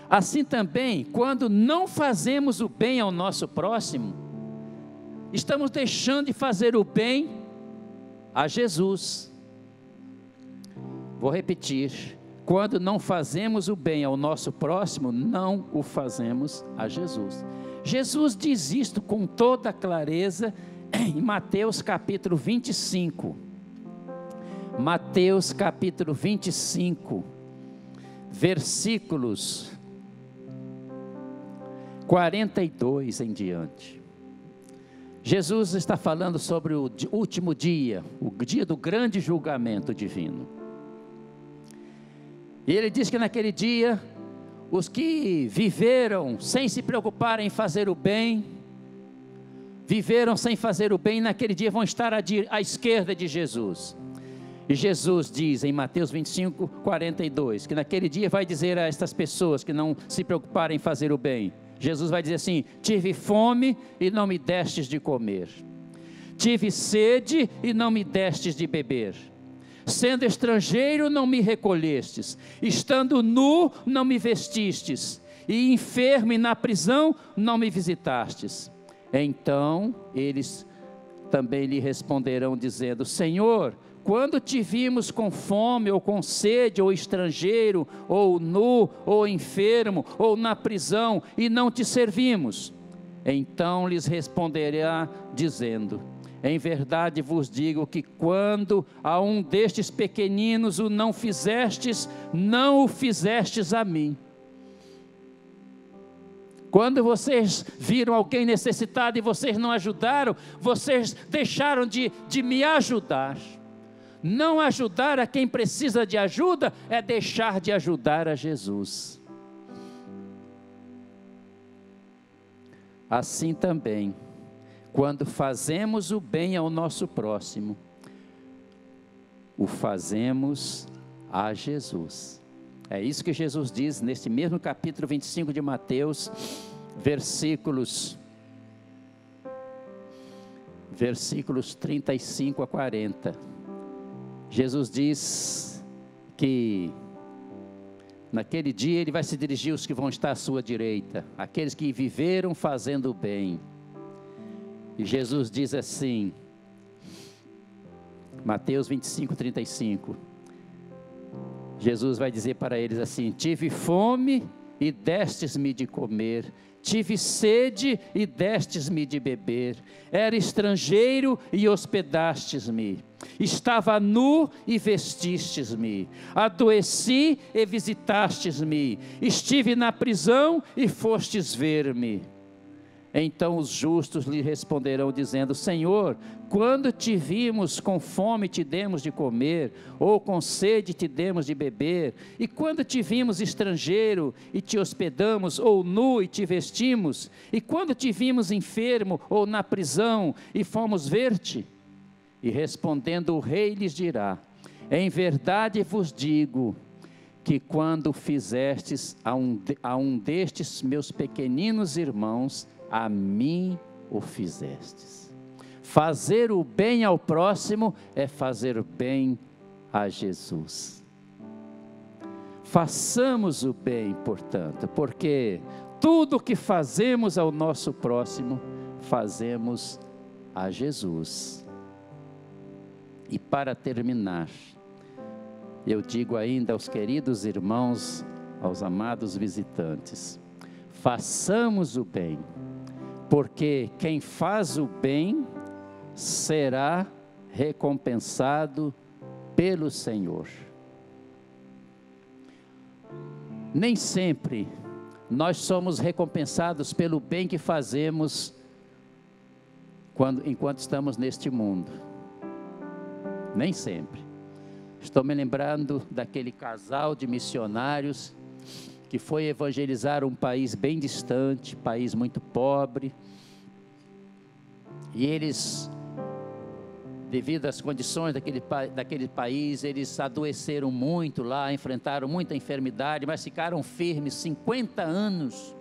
Assim também, quando não fazemos o bem ao nosso próximo, estamos deixando de fazer o bem a Jesus. Vou repetir: quando não fazemos o bem ao nosso próximo, não o fazemos a Jesus. Jesus diz isto com toda clareza em Mateus capítulo 25. Mateus capítulo 25, versículos 42 em diante. Jesus está falando sobre o último dia, o dia do grande julgamento divino. E ele diz que naquele dia, os que viveram sem se preocuparem em fazer o bem, viveram sem fazer o bem, naquele dia vão estar à esquerda de Jesus. E Jesus diz em Mateus 25, 42, que naquele dia vai dizer a estas pessoas que não se preocuparem em fazer o bem, Jesus vai dizer assim: tive fome e não me destes de comer, tive sede e não me destes de beber, sendo estrangeiro não me recolhestes, estando nu não me vestistes, e enfermo e na prisão não me visitastes. Então eles também lhe responderão dizendo: Senhor, quando te vimos com fome, ou com sede, ou estrangeiro, ou nu, ou enfermo, ou na prisão, e não te servimos? Então lhes responderá dizendo: em verdade vos digo que quando a um destes pequeninos o não fizestes, não o fizestes a mim. Quando vocês viram alguém necessitado e vocês não ajudaram, vocês deixaram de me ajudar. Não ajudar a quem precisa de ajuda é deixar de ajudar a Jesus. Assim também, quando fazemos o bem ao nosso próximo, o fazemos a Jesus. É isso que Jesus diz neste mesmo capítulo 25 de Mateus, versículos 35 a 40. Jesus diz que naquele dia Ele vai se dirigir aos que vão estar à sua direita, aqueles que viveram fazendo o bem. E Jesus diz assim, Mateus 25, 35, Jesus vai dizer para eles assim: tive fome e destes-me de comer, tive sede e destes-me de beber, era estrangeiro e hospedastes-me, estava nu e vestistes-me, adoeci e visitastes-me, estive na prisão e fostes ver-me. Então os justos lhe responderão dizendo: Senhor, quando te vimos com fome te demos de comer, ou com sede te demos de beber? E quando te vimos estrangeiro e te hospedamos, ou nu e te vestimos? E quando te vimos enfermo ou na prisão e fomos ver-te? E respondendo o rei lhes dirá: em verdade vos digo, que quando fizestes a um destes meus pequeninos irmãos, a mim o fizestes. Fazer o bem ao próximo é fazer bem a Jesus. Façamos o bem, portanto, porque tudo o que fazemos ao nosso próximo, fazemos a Jesus. E para terminar, eu digo ainda aos queridos irmãos, aos amados visitantes: façamos o bem, porque quem faz o bem será recompensado pelo Senhor. Nem sempre nós somos recompensados pelo bem que fazemos enquanto estamos neste mundo. Nem sempre. Estou me lembrando daquele casal de missionários que foi evangelizar um país bem distante, país muito pobre, e eles, devido às condições daquele país, eles adoeceram muito lá, enfrentaram muita enfermidade, mas ficaram firmes 50 anos,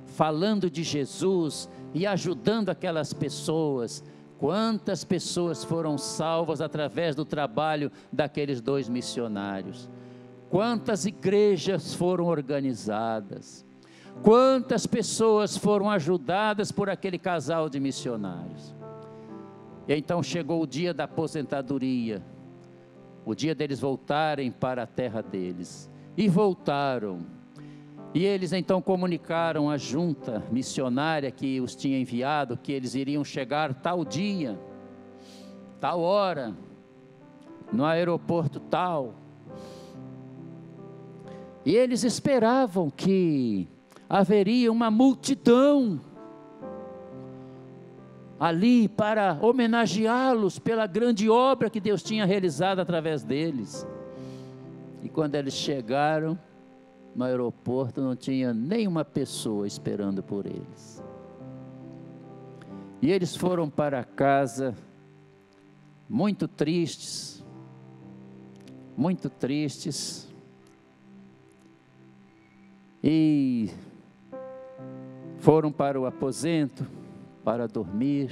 falando de Jesus e ajudando aquelas pessoas. Quantas pessoas foram salvas através do trabalho daqueles dois missionários? Quantas igrejas foram organizadas? Quantas pessoas foram ajudadas por aquele casal de missionários? E então chegou o dia da aposentadoria, o dia deles voltarem para a terra deles. E voltaram. E eles então comunicaram à junta missionária que os tinha enviado, que eles iriam chegar tal dia, tal hora, no aeroporto tal. E eles esperavam que haveria uma multidão ali para homenageá-los pela grande obra que Deus tinha realizado através deles. E quando eles chegaram no aeroporto, não tinha nenhuma pessoa esperando por eles. E eles foram para casa muito tristes, e foram para o aposento para dormir.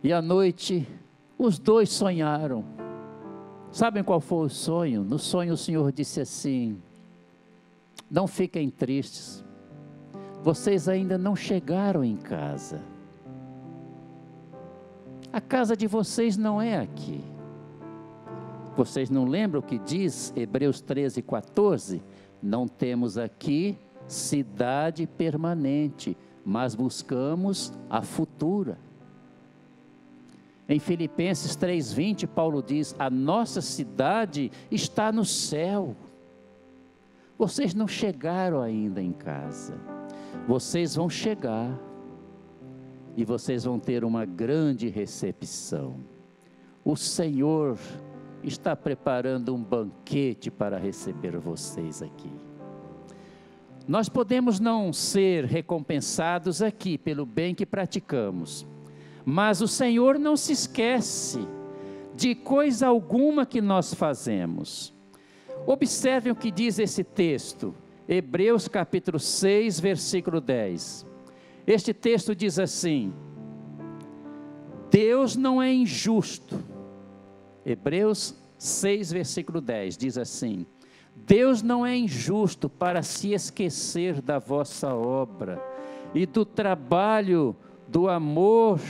E à noite os dois sonharam. Sabem qual foi o sonho? No sonho o Senhor disse assim: não fiquem tristes, vocês ainda não chegaram em casa. A casa de vocês não é aqui. Vocês não lembram o que diz Hebreus 13, 14? Não temos aqui cidade permanente, mas buscamos a futura. Em Filipenses 3:20, Paulo diz: a nossa cidade está no céu. Vocês não chegaram ainda em casa. Vocês vão chegar. E vocês vão ter uma grande recepção. O Senhor está preparando um banquete para receber vocês aqui. Nós podemos não ser recompensados aqui pelo bem que praticamos, mas o Senhor não se esquece de coisa alguma que nós fazemos. Observem o que diz esse texto, Hebreus capítulo 6, versículo 10. Este texto diz assim: Deus não é injusto. Hebreus 6, versículo 10, diz assim: Deus não é injusto para se esquecer da vossa obra e do trabalho, do amor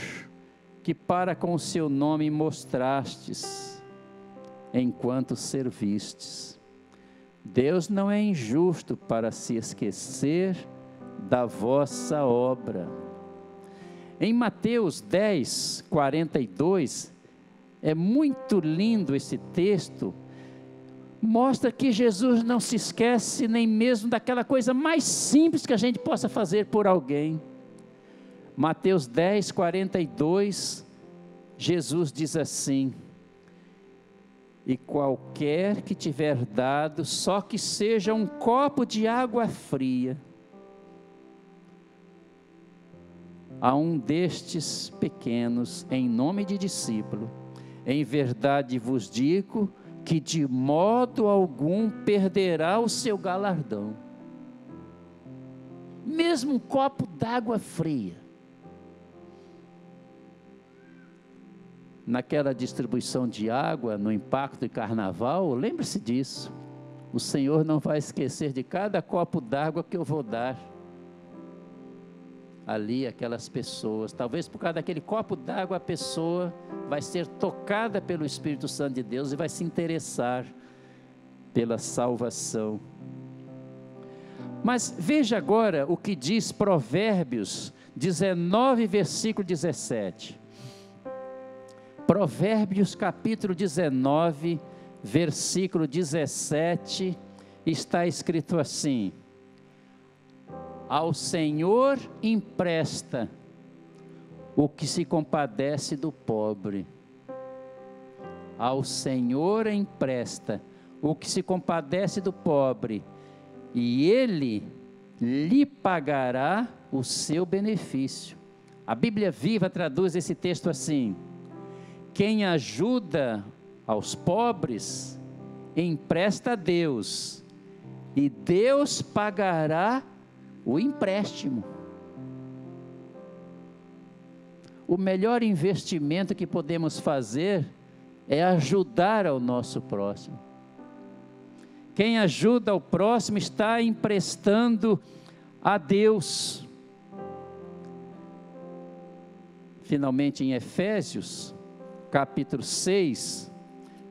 que para com o seu nome mostrastes, enquanto servistes. Deus não é injusto para se esquecer da vossa obra. Em Mateus 10, 42, é muito lindo esse texto, mostra que Jesus não se esquece nem mesmo daquela coisa mais simples que a gente possa fazer por alguém. Mateus 10, 42, Jesus diz assim: e qualquer que tiver dado, só que seja um copo de água fria, a um destes pequenos, em nome de discípulo, em verdade vos digo que de modo algum perderá o seu galardão. Mesmo um copo d'água fria. Naquela distribuição de água, no impacto de carnaval, lembre-se disso. O Senhor não vai esquecer de cada copo d'água que eu vou dar ali aquelas pessoas. Talvez por causa daquele copo d'água a pessoa vai ser tocada pelo Espírito Santo de Deus e vai se interessar pela salvação. Mas veja agora o que diz Provérbios 19, versículo 17. Provérbios capítulo 19, versículo 17, está escrito assim: ao Senhor empresta o que se compadece do pobre. Ao Senhor empresta o que se compadece do pobre, e Ele lhe pagará o seu benefício. A Bíblia Viva traduz esse texto assim: quem ajuda aos pobres, empresta a Deus, e Deus pagará o empréstimo. O melhor investimento que podemos fazer é ajudar ao nosso próximo. Quem ajuda ao próximo está emprestando a Deus. Finalmente, em Efésios capítulo 6,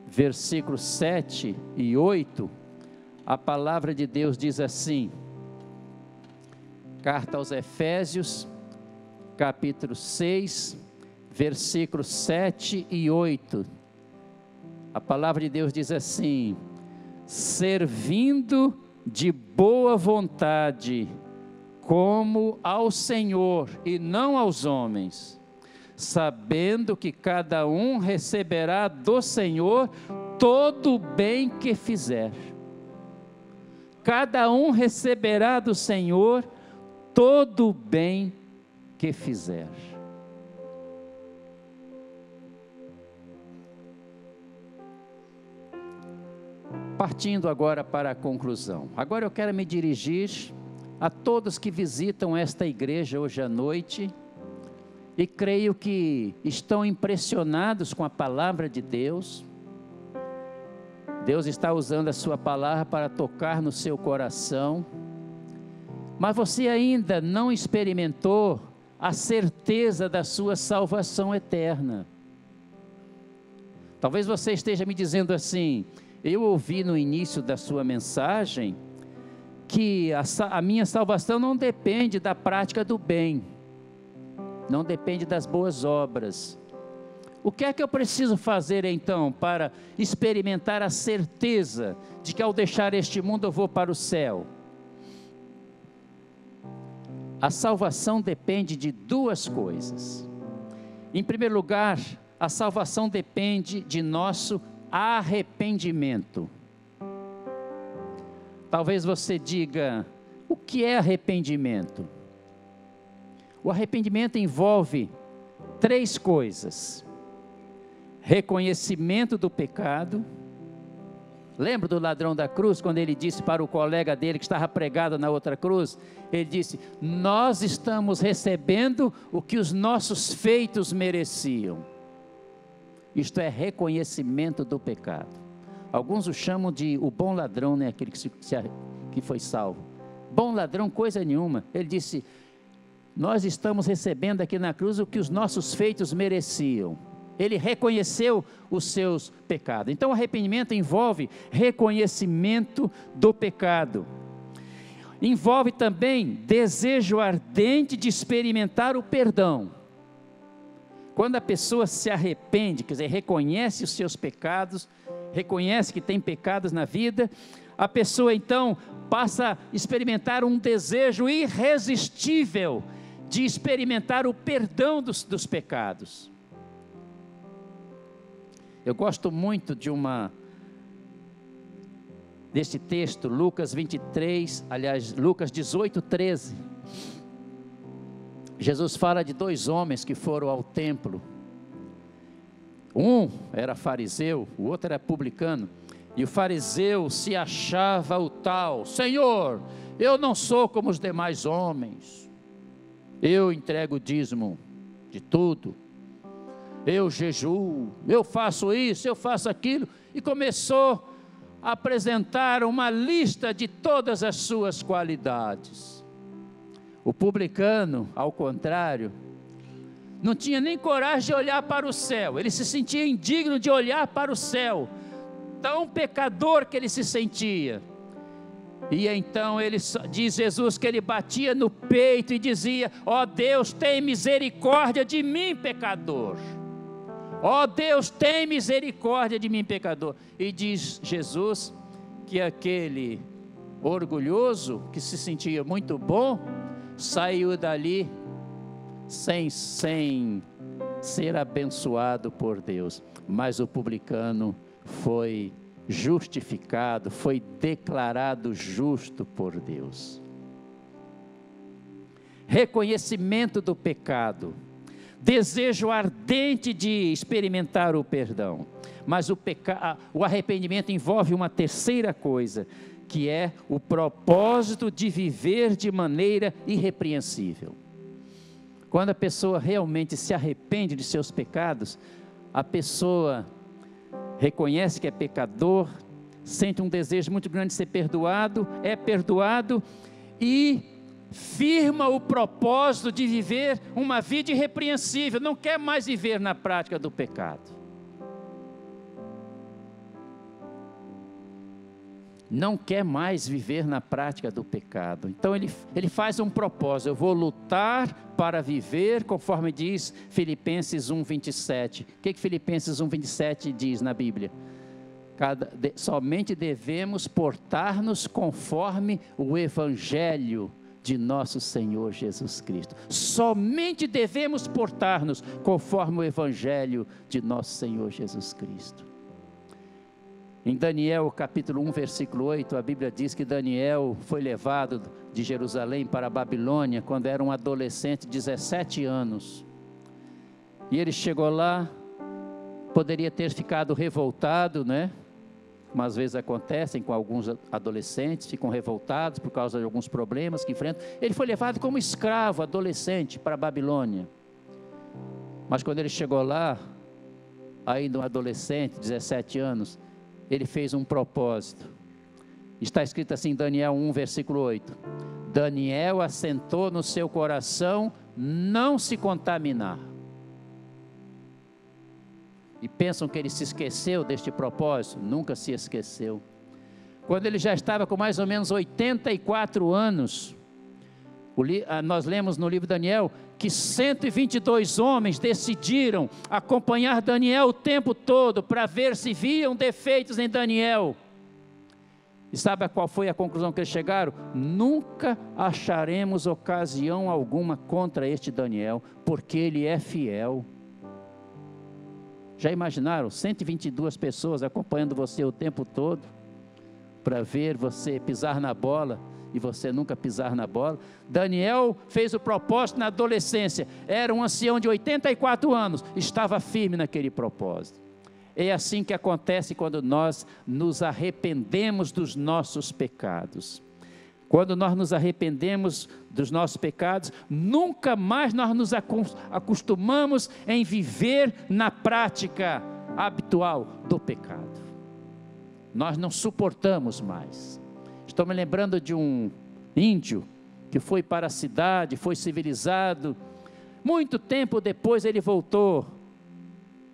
versículos 7 e 8, a palavra de Deus diz assim, carta aos Efésios, capítulo 6, versículos 7 e 8, a palavra de Deus diz assim: servindo de boa vontade, como ao Senhor e não aos homens, sabendo que cada um receberá do Senhor todo o bem que fizer. Cada um receberá do Senhor todo o bem que fizer. Partindo agora para a conclusão. Agora eu quero me dirigir a todos que visitam esta igreja hoje à noite e creio que estão impressionados com a palavra de Deus. Deus está usando a sua palavra para tocar no seu coração, mas você ainda não experimentou a certeza da sua salvação eterna. Talvez você esteja me dizendo assim: eu ouvi no início da sua mensagem que a minha salvação não depende da prática do bem, não depende das boas obras. O que é que eu preciso fazer então para experimentar a certeza de que ao deixar este mundo eu vou para o céu? A salvação depende de duas coisas. Em primeiro lugar, a salvação depende de nosso arrependimento. Talvez você diga: o que é arrependimento? O arrependimento envolve três coisas: reconhecimento do pecado, Lembra do ladrão da cruz, quando ele disse para o colega dele que estava pregado na outra cruz? Ele disse: nós estamos recebendo o que os nossos feitos mereciam. Isto é reconhecimento do pecado. Alguns o chamam de o bom ladrão, né? Aquele que foi salvo. Bom ladrão, coisa nenhuma. Ele disse: nós estamos recebendo aqui na cruz o que os nossos feitos mereciam. Ele reconheceu os seus pecados. Então o arrependimento envolve reconhecimento do pecado. Envolve também desejo ardente de experimentar o perdão. Quando a pessoa se arrepende, quer dizer, reconhece os seus pecados, reconhece que tem pecados na vida, a pessoa então passa a experimentar um desejo irresistível de experimentar o perdão dos pecados. Eu gosto muito deste texto, Lucas 18:13. Jesus fala de dois homens que foram ao templo. Um era fariseu, o outro era publicano. E o fariseu se achava o tal: Senhor, eu não sou como os demais homens. Eu entrego o dízimo de tudo. Eu jejuo, eu faço isso, eu faço aquilo. E começou a apresentar uma lista de todas as suas qualidades. O publicano, ao contrário, não tinha nem coragem de olhar para o céu. Ele se sentia indigno de olhar para o céu, tão pecador que ele se sentia. E então diz Jesus que ele batia no peito e dizia: ó Deus, tem misericórdia de mim, pecador. Ó Deus, tem misericórdia de mim, pecador. E diz Jesus que aquele orgulhoso, que se sentia muito bom, saiu dali sem ser abençoado por Deus. Mas o publicano foi justificado, foi declarado justo por Deus. Reconhecimento do pecado, desejo ardente de experimentar o perdão. Mas o arrependimento envolve uma terceira coisa, que é o propósito de viver de maneira irrepreensível. Quando a pessoa realmente se arrepende de seus pecados, a pessoa reconhece que é pecador, sente um desejo muito grande de ser perdoado, é perdoado e firma o propósito de viver uma vida irrepreensível, não quer mais viver na prática do pecado. Não quer mais viver na prática do pecado. Então ele faz um propósito: eu vou lutar para viver, conforme diz Filipenses 1:27. O que Filipenses 1:27 diz na Bíblia? Somente devemos portar-nos conforme o Evangelho de nosso Senhor Jesus Cristo. Somente devemos portar-nos conforme o Evangelho de nosso Senhor Jesus Cristo. Em Daniel capítulo 1 versículo 8, a Bíblia diz que Daniel foi levado de Jerusalém para a Babilônia quando era um adolescente de 17 anos. E ele chegou lá, poderia ter ficado revoltado, né? Como às vezes acontecem com alguns adolescentes, ficam revoltados por causa de alguns problemas que enfrentam. Ele foi levado como escravo, adolescente, para a Babilônia. Mas quando ele chegou lá, ainda um adolescente, 17 anos, ele fez um propósito. Está escrito assim em Daniel 1, versículo 8. Daniel assentou no seu coração não se contaminar. E pensam que ele se esqueceu deste propósito? Nunca se esqueceu. Quando ele já estava com mais ou menos 84 anos, nós lemos no livro de Daniel que 122 homens decidiram acompanhar Daniel o tempo todo para ver se viam defeitos em Daniel. E sabe qual foi a conclusão que eles chegaram? Nunca acharemos ocasião alguma contra este Daniel, porque ele é fiel. Já imaginaram? 122 pessoas acompanhando você o tempo todo, para ver você pisar na bola, e você nunca pisar na bola. Daniel fez o propósito na adolescência, era um ancião de 84 anos, estava firme naquele propósito. É assim que acontece quando nós nos arrependemos dos nossos pecados. Quando nós nos arrependemos dos nossos pecados, nunca mais nós nos acostumamos em viver na prática habitual do pecado. Nós não suportamos mais. Estou me lembrando de um índio que foi para a cidade, foi civilizado. Muito tempo depois ele voltou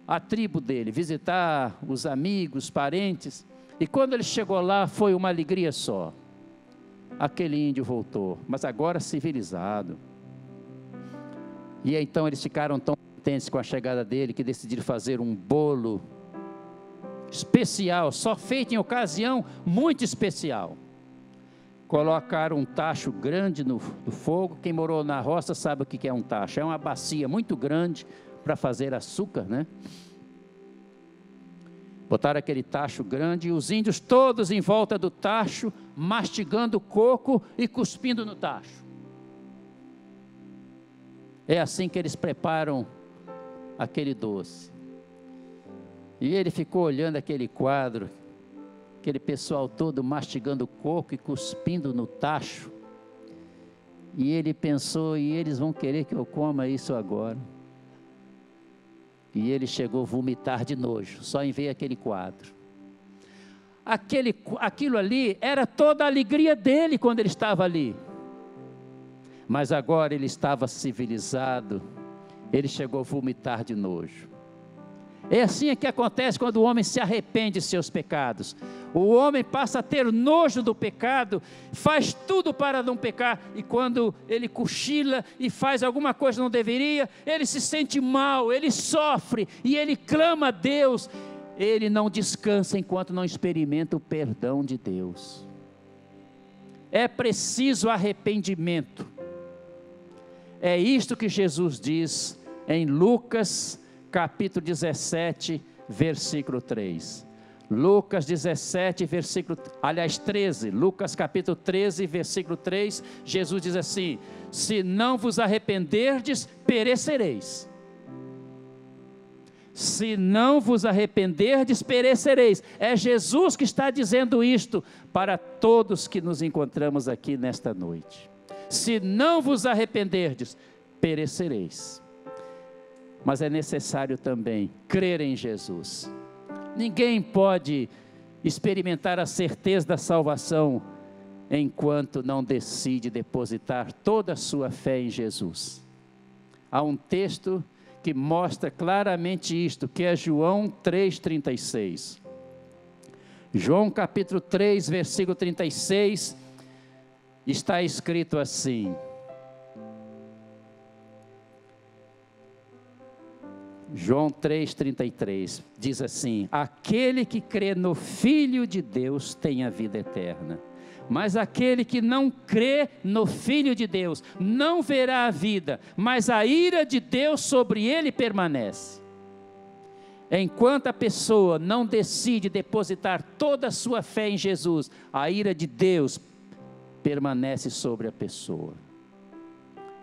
à tribo dele, visitar os amigos, parentes. E quando ele chegou lá, foi uma alegria só. Aquele índio voltou, mas agora civilizado. E então eles ficaram tão contentes com a chegada dele, que decidiram fazer um bolo especial, só feito em ocasião muito especial. Colocaram um tacho grande no fogo. Quem morou na roça sabe o que é um tacho. É uma bacia muito grande para fazer açúcar, né? Botaram aquele tacho grande e os índios todos em volta do tacho, mastigando coco e cuspindo no tacho. É assim que eles preparam aquele doce. E ele ficou olhando aquele quadro, aquele pessoal todo mastigando coco e cuspindo no tacho. E ele pensou, e eles vão querer que eu coma isso agora. E ele chegou a vomitar de nojo, só em ver aquele quadro. Aquilo ali era toda a alegria dele quando ele estava ali. Mas agora ele estava civilizado, ele chegou a vomitar de nojo. É assim que acontece quando o homem se arrepende de seus pecados. O homem passa a ter nojo do pecado, faz tudo para não pecar, e quando ele cochila e faz alguma coisa que não deveria, ele se sente mal, ele sofre, e ele clama a Deus. Ele não descansa enquanto não experimenta o perdão de Deus. É preciso arrependimento. É isto que Jesus diz em Lucas capítulo 17, versículo 3. Lucas 17, versículo, aliás 13, Lucas capítulo 13, versículo 3, Jesus diz assim: se não vos arrependerdes, perecereis. Se não vos arrependerdes, perecereis. É Jesus que está dizendo isto para todos que nos encontramos aqui nesta noite. Se não vos arrependerdes, perecereis. Mas é necessário também crer em Jesus. Ninguém pode experimentar a certeza da salvação enquanto não decide depositar toda a sua fé em Jesus. Há um texto que mostra claramente isto, que é João 3,36. João capítulo 3, versículo 36, está escrito assim: João 3,33, diz assim: aquele que crê no Filho de Deus tem a vida eterna, mas aquele que não crê no Filho de Deus não verá a vida, mas a ira de Deus sobre ele permanece. Enquanto a pessoa não decide depositar toda a sua fé em Jesus, a ira de Deus permanece sobre a pessoa.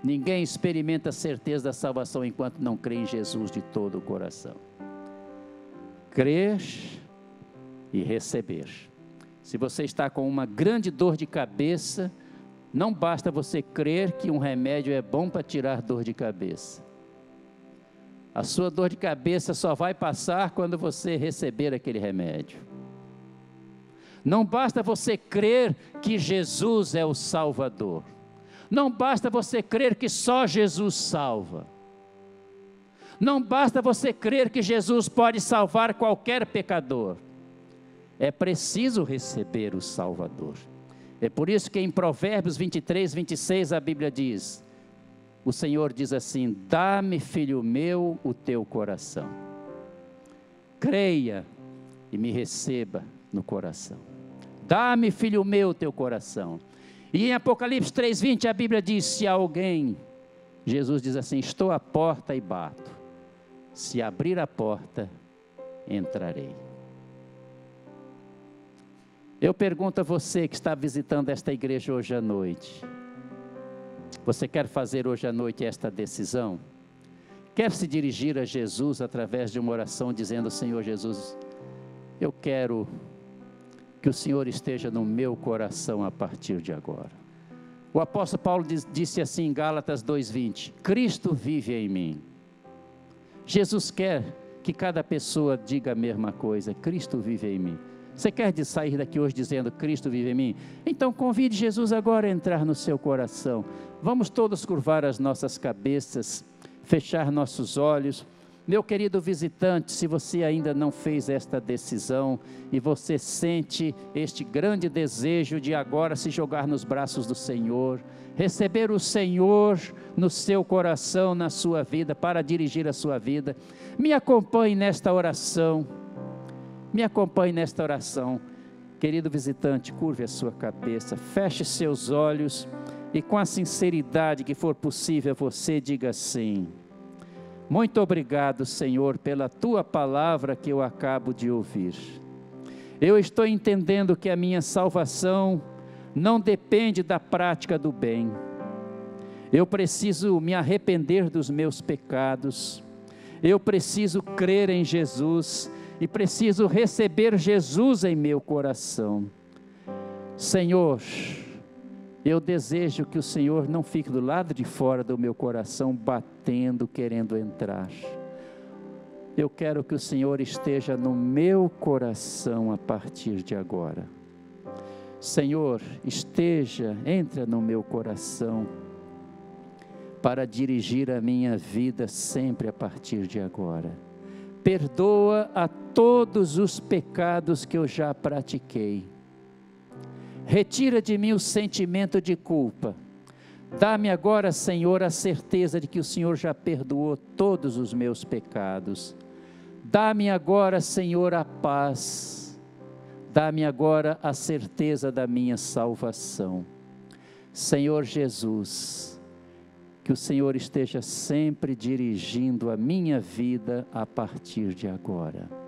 Ninguém experimenta a certeza da salvação enquanto não crê em Jesus de todo o coração. Crer e receber. Se você está com uma grande dor de cabeça, não basta você crer que um remédio é bom para tirar dor de cabeça. A sua dor de cabeça só vai passar quando você receber aquele remédio. Não basta você crer que Jesus é o Salvador. Não basta você crer que só Jesus salva. Não basta você crer que Jesus pode salvar qualquer pecador. É preciso receber o Salvador. É por isso que em Provérbios 23, 26 a Bíblia diz, o Senhor diz assim: dá-me, filho meu, o teu coração. Creia e me receba no coração. Dá-me, filho meu, o teu coração. E em Apocalipse 3,20 a Bíblia diz: se alguém, Jesus diz assim: estou à porta e bato, se abrir a porta, entrarei. Eu pergunto a você que está visitando esta igreja hoje à noite, você quer fazer hoje à noite esta decisão? quer se dirigir a Jesus através de uma oração dizendo: Senhor Jesus, eu quero que o Senhor esteja no meu coração a partir de agora. O apóstolo Paulo disse assim em Gálatas 2:20: Cristo vive em mim. Jesus quer que cada pessoa diga a mesma coisa: Cristo vive em mim. Você quer sair daqui hoje dizendo: Cristo vive em mim? Então convide Jesus agora a entrar no seu coração. Vamos todos curvar as nossas cabeças, fechar nossos olhos. Meu querido visitante, se você ainda não fez esta decisão e você sente este grande desejo de agora se jogar nos braços do Senhor, receber o Senhor no seu coração, na sua vida, para dirigir a sua vida, me acompanhe nesta oração. Me acompanhe nesta oração. Querido visitante, curve a sua cabeça, feche seus olhos e com a sinceridade que for possível você diga assim: muito obrigado, Senhor, pela Tua palavra que eu acabo de ouvir. Eu estou entendendo que a minha salvação não depende da prática do bem. Eu preciso me arrepender dos meus pecados. Eu preciso crer em Jesus e preciso receber Jesus em meu coração. Senhor, eu desejo que o Senhor não fique do lado de fora do meu coração, batendo, querendo entrar. Eu quero que o Senhor esteja no meu coração a partir de agora. Senhor, entra no meu coração, para dirigir a minha vida sempre a partir de agora. Perdoa a todos os pecados que eu já pratiquei. Retira de mim o sentimento de culpa. Dá-me agora, Senhor, a certeza de que o Senhor já perdoou todos os meus pecados. Dá-me agora, Senhor, a paz. Dá-me agora a certeza da minha salvação. Senhor Jesus, que o Senhor esteja sempre dirigindo a minha vida a partir de agora.